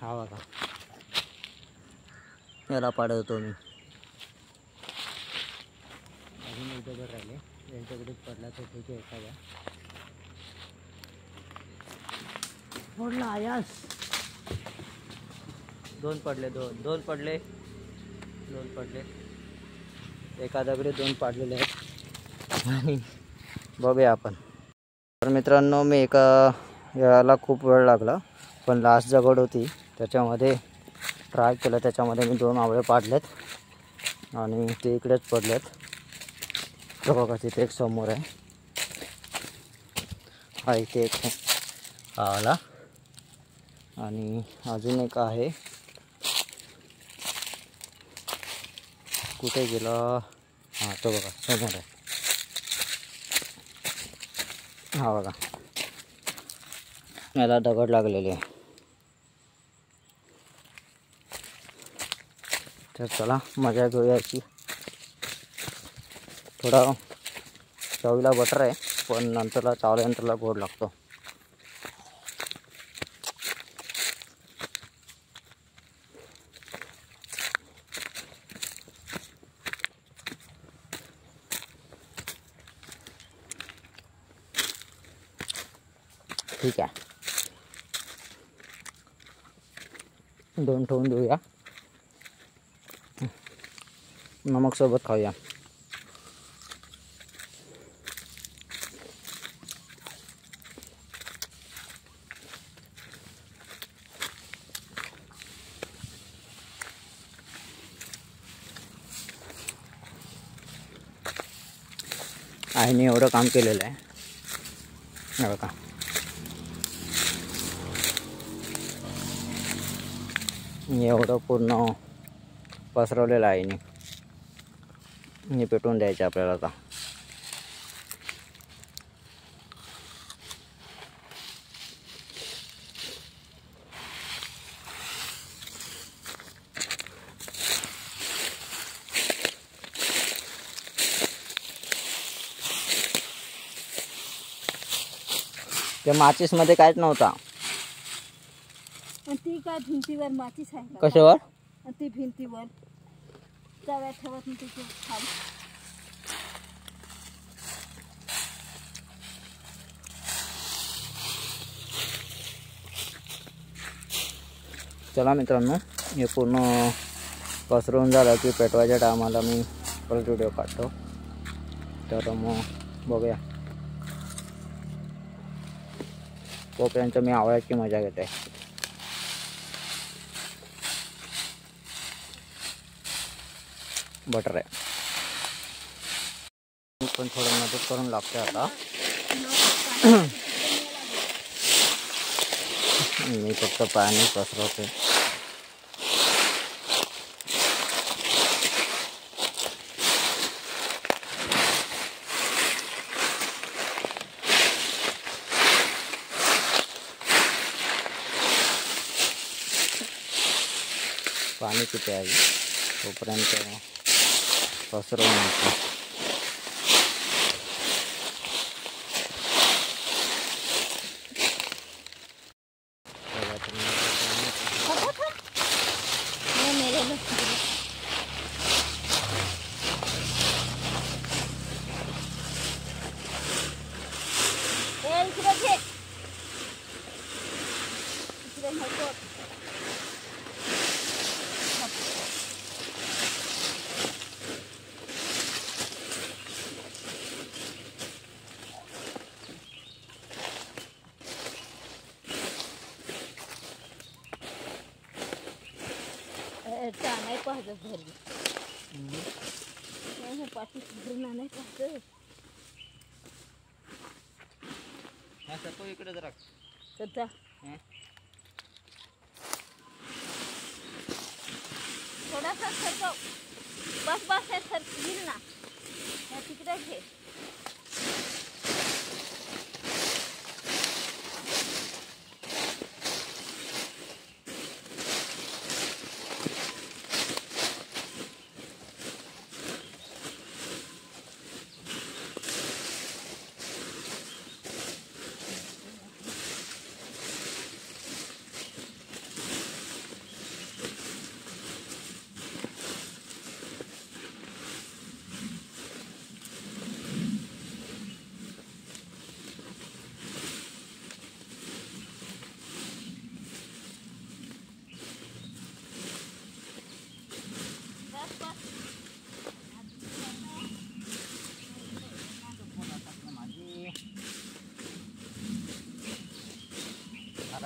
हा बघा याला पाडवतो मी. अजून एक दगड राहिले यांच्याकडेच पडला तर ठीक आहे. एखाद्या पडला. यास दोन पडले. दोन पडले. एका दगडी दोन पाडलेले आहेत. आणि बघूया आपण. तर मित्रांनो मी याला खूप वेळ लागला पण लास्ट दगड होती त्याच्यामध्ये ट्राय केलं. त्याच्यामध्ये मी 2 आवळे पाडलेत आणि ते इकडेच पडलेत. बघा तिथे एक समोर आहे. हा इथे एक आला आणि अजून एक आहे. कुठे गेला? हां तो बघा समोर आहे. हा बघा याला दगड लागलेली आहे. तर चला मजा घेऊया याची. थोडा चवीला बटर आहे पण नंतरला चावल्यानंतरला गोड लागतो. ठीक आहे 2 ठेवून देऊया. नमक सोबत खाऊया. आईने एवढं काम केलेलं आहे. हे बघा एवढं पूर्ण पसरवलेलं आहे हे पेटवून द्यायचं आपल्याला आता. त्या माचीसमध्ये काहीच नव्हता. आणि ती काय भिंतीवर माचीस आहे का? कशावर? आणि ती भिंतीवर तव्यात ठेवत नाही तिथे खाली. चला मित्रांनो, हे पूर्ण पसरवून झालं की पेटवायच्या टायमाला मी परत व्हिडिओ काढतो. तर मग बघूया. पोपऱ्यांचं मी आवळ्याची मजा घेते. बटर आहे पण थोडं मदत करून लागते आता. मी फक्त पाणी पसरवते. पाणी किती आहे तोपर्यंत पसरवून येतो. नाही पाहत घरी पाठी घरना नाही पाहत. इकडे जरा थोडासा सरकव. बस बस हे सरकतील ना तिकडे घे.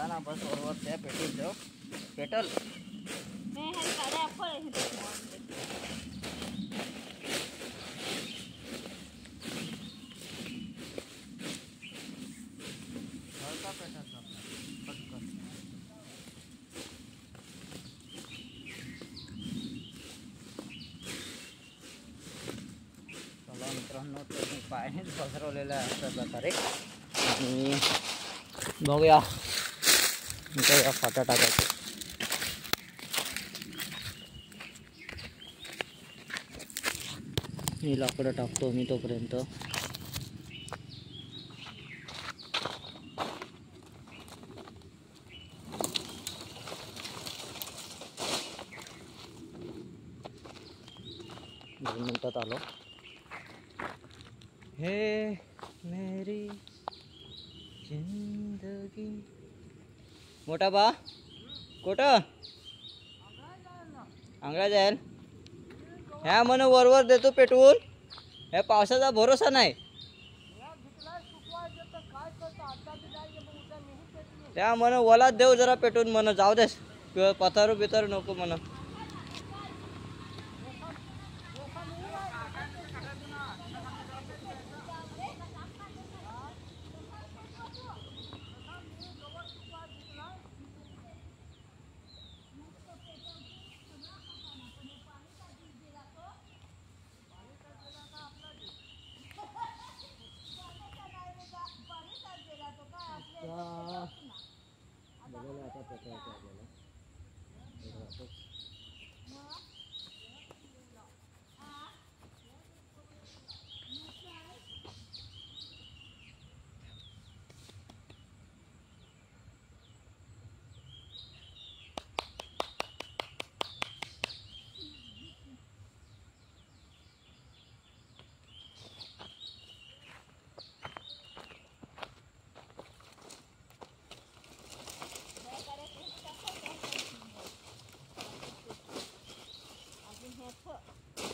ना बस बरोबर त्या पेटेल जाऊ पेटल. चला मित्रांनो, तर मी पायानेच पसरवलेलं आहे अशा प्रकारे. आणि बघूया या फाटा टाकायचं. मी लाकडं टाकतो मी तोपर्यंत. दोन मिनिटात आलो. हे मेरी जिंदगी. मोठा बा कुठं आंगळा जाईल. ह्या म्हण वरवर देतो पेटवून. ह्या पावसाचा भरोसा नाही. त्या म्हण वलात देऊ जरा पेटवून म्हण. जाऊ देस पथारू बिथारू नको म्हण.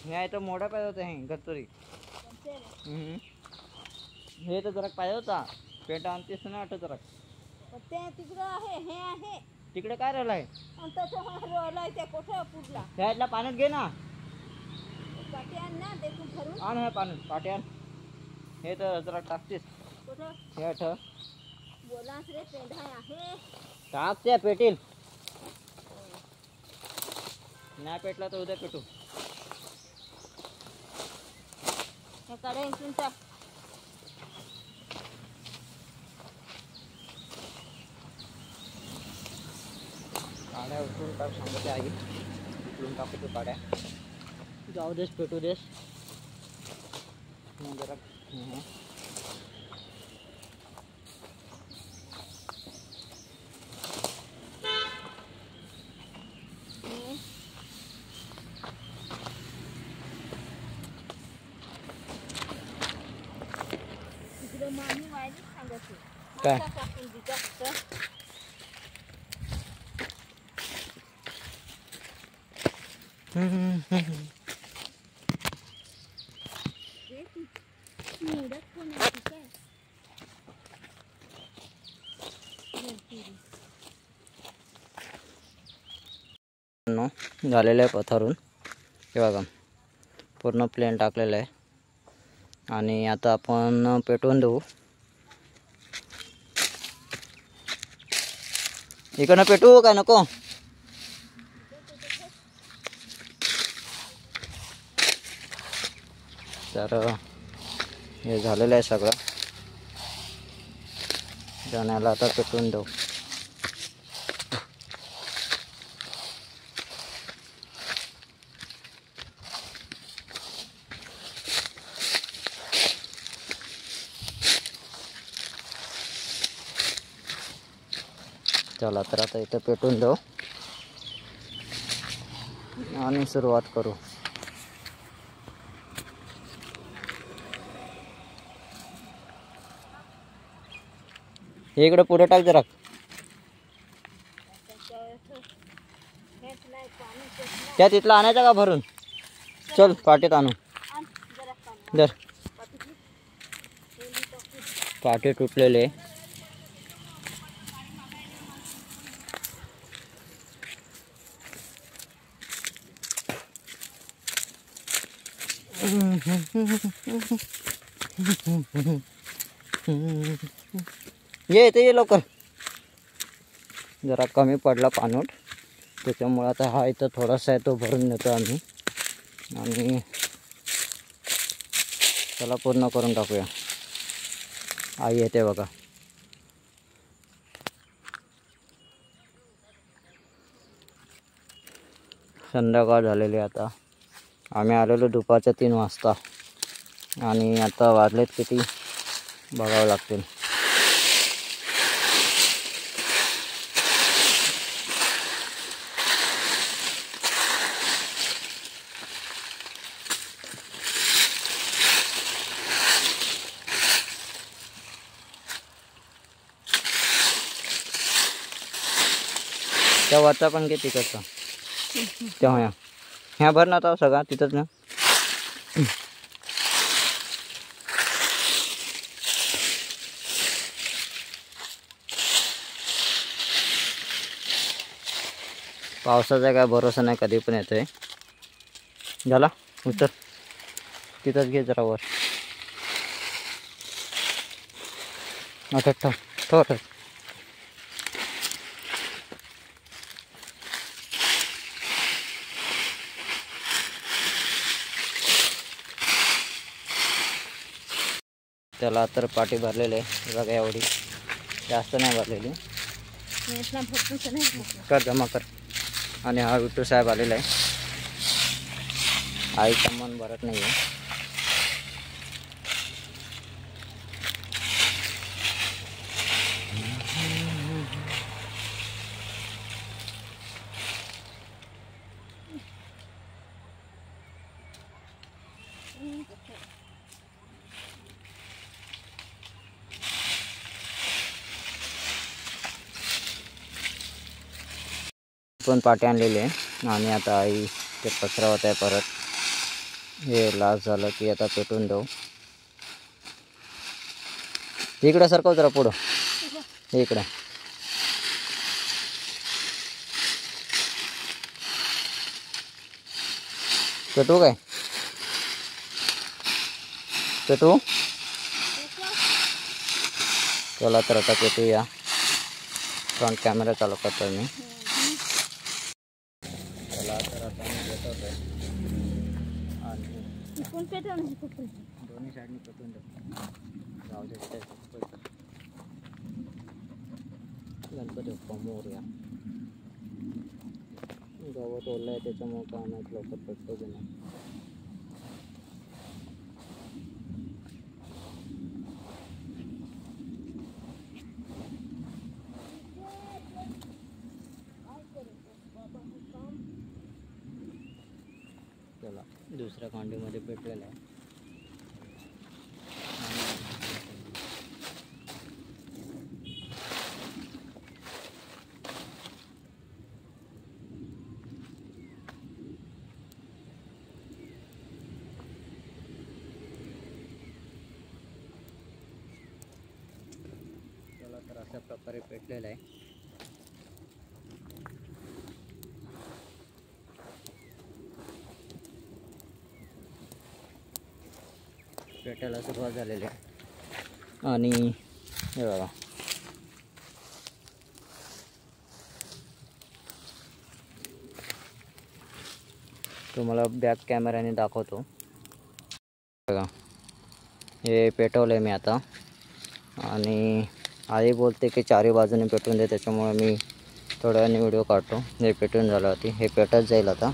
नाही तर मोठा पाहिजे होता हे गत्तुरी. कोणते रे? हे तर जरा पाहिजे होता. पेट आणतेस ना आठ जरा. पण ते तिकडं आहे, हे आहे. तिकडे काय राहिलाय? आणि त्याच्यामुळे रोवलाय ते कुठं पुरला. ह्यातला पाण्यात घे ना. पाठी आण ना त्यातून भरून. आण हे पाण्यात पाठी आण. हे तर जरा टाकतेस. कुठं हे आठ बोलास रे, पेंढा आहे. टाक त्या पेटील. नाही पेटला तर उद्या पेटू. हे काढे इथून टाक. काड्या उचलून टाक सांगते आई. उचलून टाकू तू काड्या. जाऊ देस पेटू देस. मग जरा तिकडं मामी वायलीच सांगत होती. काय? आता टाकून दे जास्त. हे ती निवडत कोण आहे ती काय? झालेलं आहे पथारून. हे बघा पूर्ण प्लेन टाकलेलं आहे. आणि आता आपण पेटवून देऊ. इकडनं पेटवू काय नको? तर हे झालेलं आहे सगळं. जाण्याला आता पेटवून देऊ. चला तर आता इथं पेटवून देऊ आणि सुरुवात करू. इकडे पुढे टाक जरा. त्या तिथला आणायचा का भरून? चल पाटीत आणू. दर पाटी तुटलेले. ये इथे ये लवकर. जरा कमी पडला पाणवट, त्याच्यामुळे आता हा इथं थोडासा आहे तो भरून नेतो आम्ही. आणि त्याला पूर्ण करून टाकूया. आई येते बघा. संध्याकाळ झालेली आता. आम्ही आलेलो दुपारच्या 3 वाजता आणि आता वाजलेत किती बघावं लागतील. त्या वरचा पण घे तिकडचा. तेव्हा ह्या भर ना आता सगळा तिथंच ना. पावसाचा काय भरोसा नाही, कधी पण येतोय. झाला उतर तिथंच घे जरा वर. ठेव ठेव ठेव. त्याला तर पाटी भरलेले बघा, एवढी जास्त नाही भरलेली. कर जमा कर. आणि हा विठ्ठू साहेब आलेला आहे. आईचा मन भरत नाही आहे. पण पाटी आणलेली आहे आणि आता आई ते पसरवत आहे परत. हे लास्ट झालं की आता पेटून देऊ. इकडे सरकव जरा पुढं, इकडे. पेटू काय? पेटू. चला तर आता पेटूया. फ्रंट कॅमेरा चालू करतो मी. चला तर आता मी पेटवतोय आणि दोन्ही साईडनी पेटून देतो. जाऊ दे तिथे गणपती बाप्पा मोरया. गवत ओलं आहे त्याच्यामुळे काय माहीत लवकर पेटतो की नाही. चला दुसऱ्या कांडीमध्ये पेटलेलं आहे. चला तर अशा प्रकारे पेटलेलं आहे. पेटायला सुरुवात झालेली आहे आणि हे बघा तुम्हाला बॅक कॅमेऱ्याने दाखवतो. बघा हे पेटवलं मी आता आणि आई बोलते की चारी बाजूने पेटवून दे, त्याच्यामुळे मी थोड्या वेळाने व्हिडिओ काढतो. हे पेटून झालं होती, हे पेटत जाईल आता.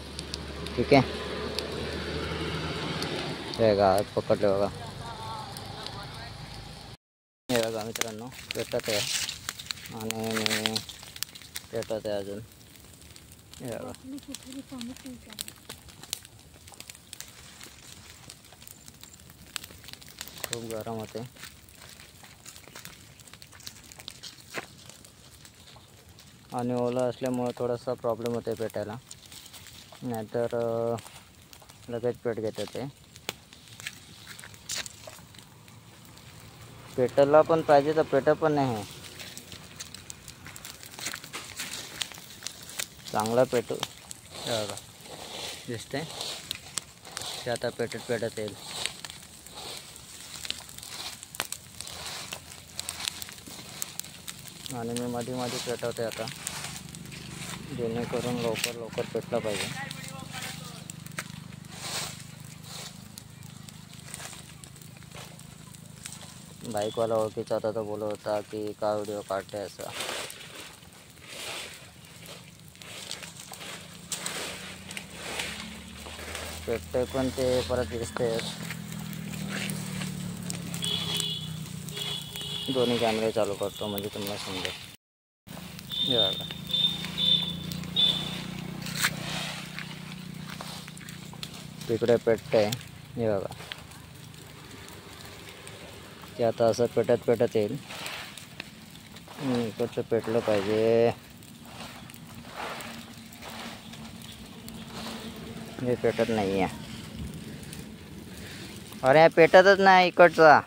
ठीक आहे. हे बघा पकडले बघा. हे बघा मित्रांनो पेटत आहे आणि मी पेटत आहे अजून. हे बघा खूप गरम होते. आणि ओलं असल्यामुळे थोडासा प्रॉब्लेम होते पेटायला, नाहीतर लगेच पेट घेतं ते. पेटायला पण पाहिजे तर पेटत पण नाही आहे चांगला पेटू. बघा दिसते ते आता पेटत येईल. आणि मी मध्ये मध्ये पेटवते आता, जेणेकरून लवकर पेटला पाहिजे. बाईकवाला ओळखीचा होता तो बोलत होता की का व्हिडिओ काढते असं. पेटते पण ते परत दिसते. दोन्ही कॅमेरे चालू करतो म्हणजे तुम्हाला समजेल. हे बघा तिकडे पेटतंय. हे बघा ते आता असं पेटत येईल. इकडचं पेटलं पाहिजे. हे पेटत नाही आहे. अरे पेटतच नाही इकडचा.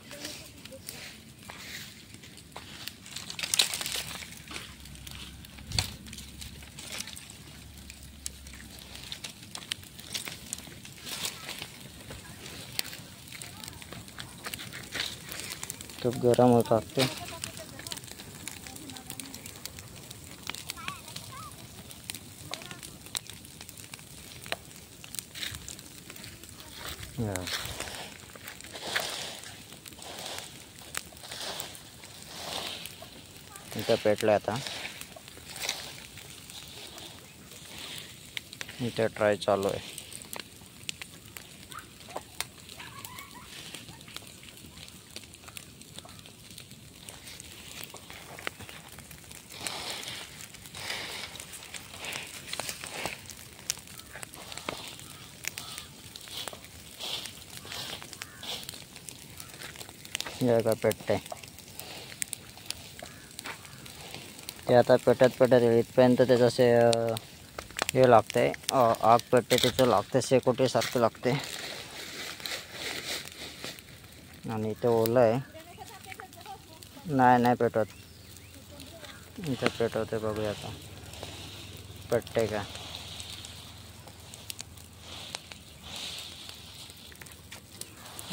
खूप गरम होतात ते. इथं पेटलं आता. इथे ट्राय चालू आहे. हे का पेटतंय ते आता पेटत येईल. इथपर्यंत ते जसे हे लागते आग पेटते त्याचं लागते शेकोटी सारखं लागते. आणि इथे ओलं आहे. नाही पेटवत. इथं पेटवते, बघूया आता पेटते का.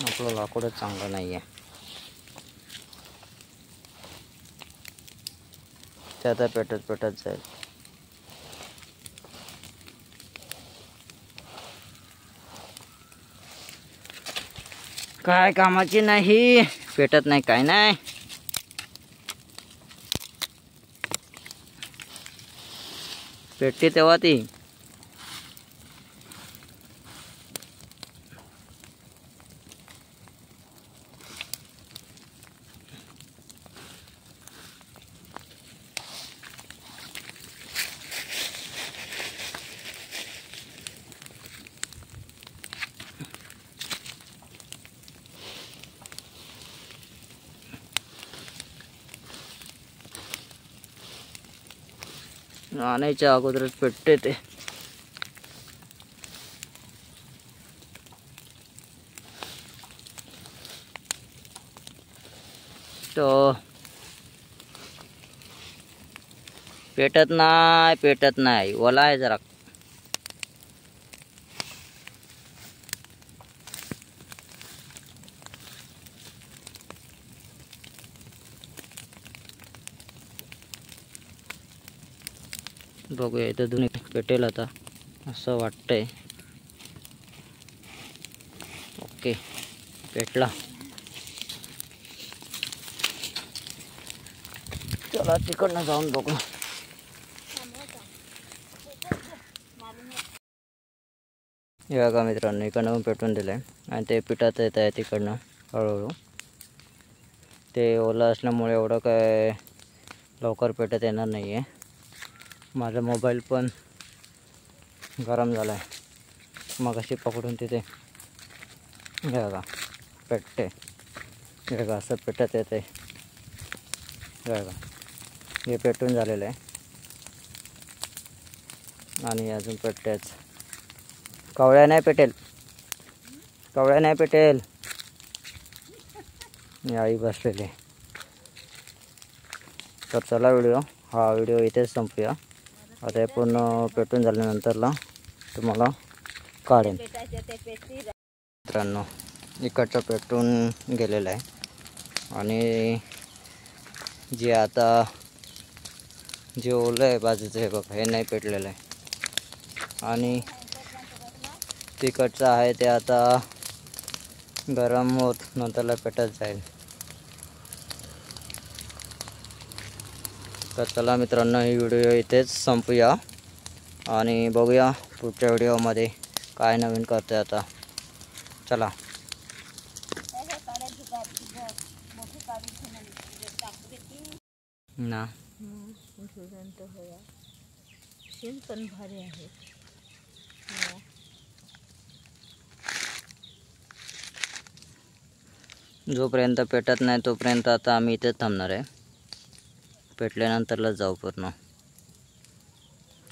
आपलं लाकूडच चांगलं नाही आहे. ते आता पेटत जाईल. काय कामाची नाही, पेटत नाही, काय नाही. पेटते तेव्हा ती. आणायच्या अगोदरच पेटते ते. तो पेटत नाही, ओला आहे जरा. बघूया, इथं दोन्ही पेटेल आता असं वाटतंय. ओके, पेटला. चला तिकडनं जाऊन बघू. हे बघा मित्रांनो, इकडनं पेटवून दिलंय आणि ते पिठात येत आहे तिकडनं हळूहळू. ते ओलं असल्यामुळे एवढं काय लवकर पेटत येणार नाही आहे. माझा मोबाईल पण गरम झाला आहे मगाशी पकडून तिथे. हे बघा पेटते. हे बघा असं पेटत येते. हे बघा, हे पेटून झालेलं आहे आणि अजून पेटतेच. कवळ्या नाही पेटेल, कवळ्या नाही पेटेल. मी आई बसलेली. तर चला हा व्हिडिओ इथेच संपूया. आता हे पूर्ण पेटून झाल्यानंतरला तुम्हाला काढेन. मित्रांनो, इकडचं पेटून गेलेलं आहे आणि जे आता जे ओलं आहे बाजूचं, हे बघा, हे नाही पेटलेलं आहे. आणि तिकडचं आहे ते आता गरम होत नंतरला पेटत जाईल. तर चला मित्रांनो, ही व्हिडिओ इथेच संपूया आणि बघूया पुढच्या व्हिडिओमध्ये काय नवीन करतोय आता. चला. ना पण भारी आहे. जोपर्यंत पेटत नाही तोपर्यंत आता आम्ही इथेच थांबणार आहे. पेटल्यानंतरला जाऊ पूर्ण,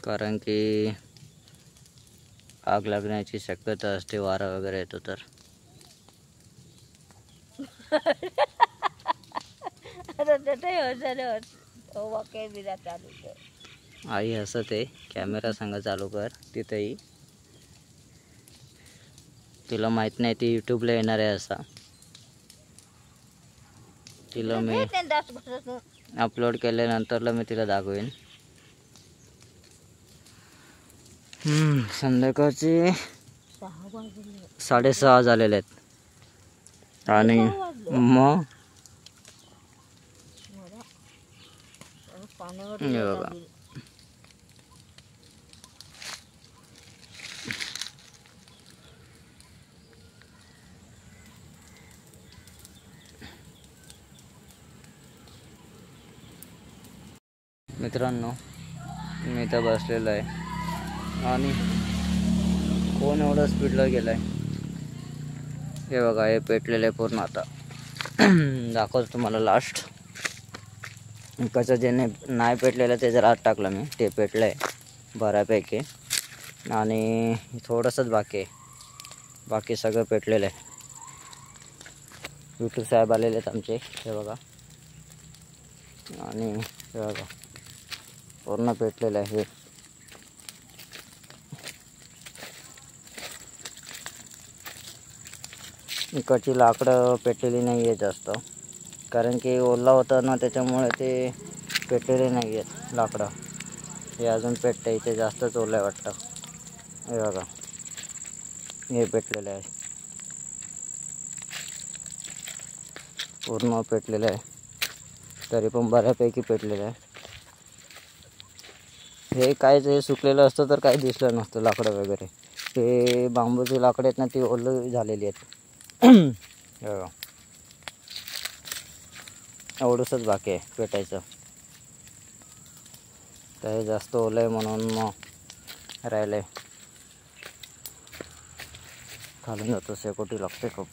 कारण की आग लागण्याची शक्यता असते, वारा वगैरे येतो तर. आई हसते. कॅमेरा सांगा चालू कर. तिथेही तिला माहित नाही ती यूट्यूबला येणार आहे असा. तिला मी अपलोड केल्यानंतरला मी तिला दाखवेन. संध्याकाळचे 6:30 झालेले आहेत आणि मग हे बघा, मित्रांनो, मी इथं बसलेलो आहे आणि कोण एवढं स्पीडला गेलाय. हे बघा, हे पेटलेलं आहे पूर्ण. आता दाखवतो तुम्हाला लास्ट. कसं जे नाही पेटलेलं ते जर आत टाकलं मी, ते पेटलं आहे बऱ्यापैकी आणि थोडंसंच बाकी आहे. बाकी सगळं पेटलेलं आहे. विठू साहेब आलेले आहेत आमचे, हे बघा. आणि हे बघा पूर्ण पेटलेलं आहे. इकडची लाकडं पेटलेली नाही आहे जास्त, कारण की ओला होता ना, त्याच्यामुळे ते पेटलेले नाही आहेत लाकडं. हे अजून पेटतं, इथे जास्तच ओलं आहे वाटतं. हे बघा हे पेटलेलं आहे, पूर्ण पेटलेलं आहे. तरी पण बऱ्यापैकी पेटलेलं आहे. हे काय जे सुकलेलं असतं तर काही दिसलं नसतं लाकडं वगैरे. हे बांबूची लाकडं आहेत ना, ती ओली झालेली आहेत. एवढंच बाकी आहे पेटायचं. तर हे जास्त ओलं आहे म्हणून मग राहिलं आहे. खालून जातो, शेकोटी लागते खूप.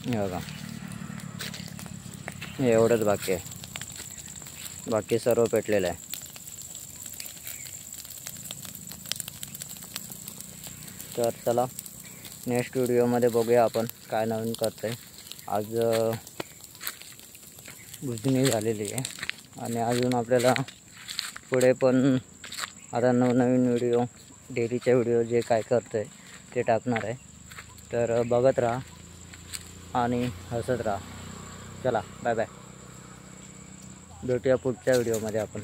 हे बघा हे एवढंच बाकी आहे, बाकी सर्व पेटलेलं आहे. तर चला नेक्स्ट व्हिडिओमध्ये बघूया आपण काय नवीन करतो आहे. आज बुजणी झालेली आहे आणि अजून आपल्याला पुढे पण आता नवनवीन व्हिडिओ, डेलीचे व्हिडिओ जे काय करतो आहे ते टाकणार आहे. तर बघत राहा आणि हसत राहा. चला बाय बाय, भेटूया पुढच्या व्हिडिओमध्ये आपण.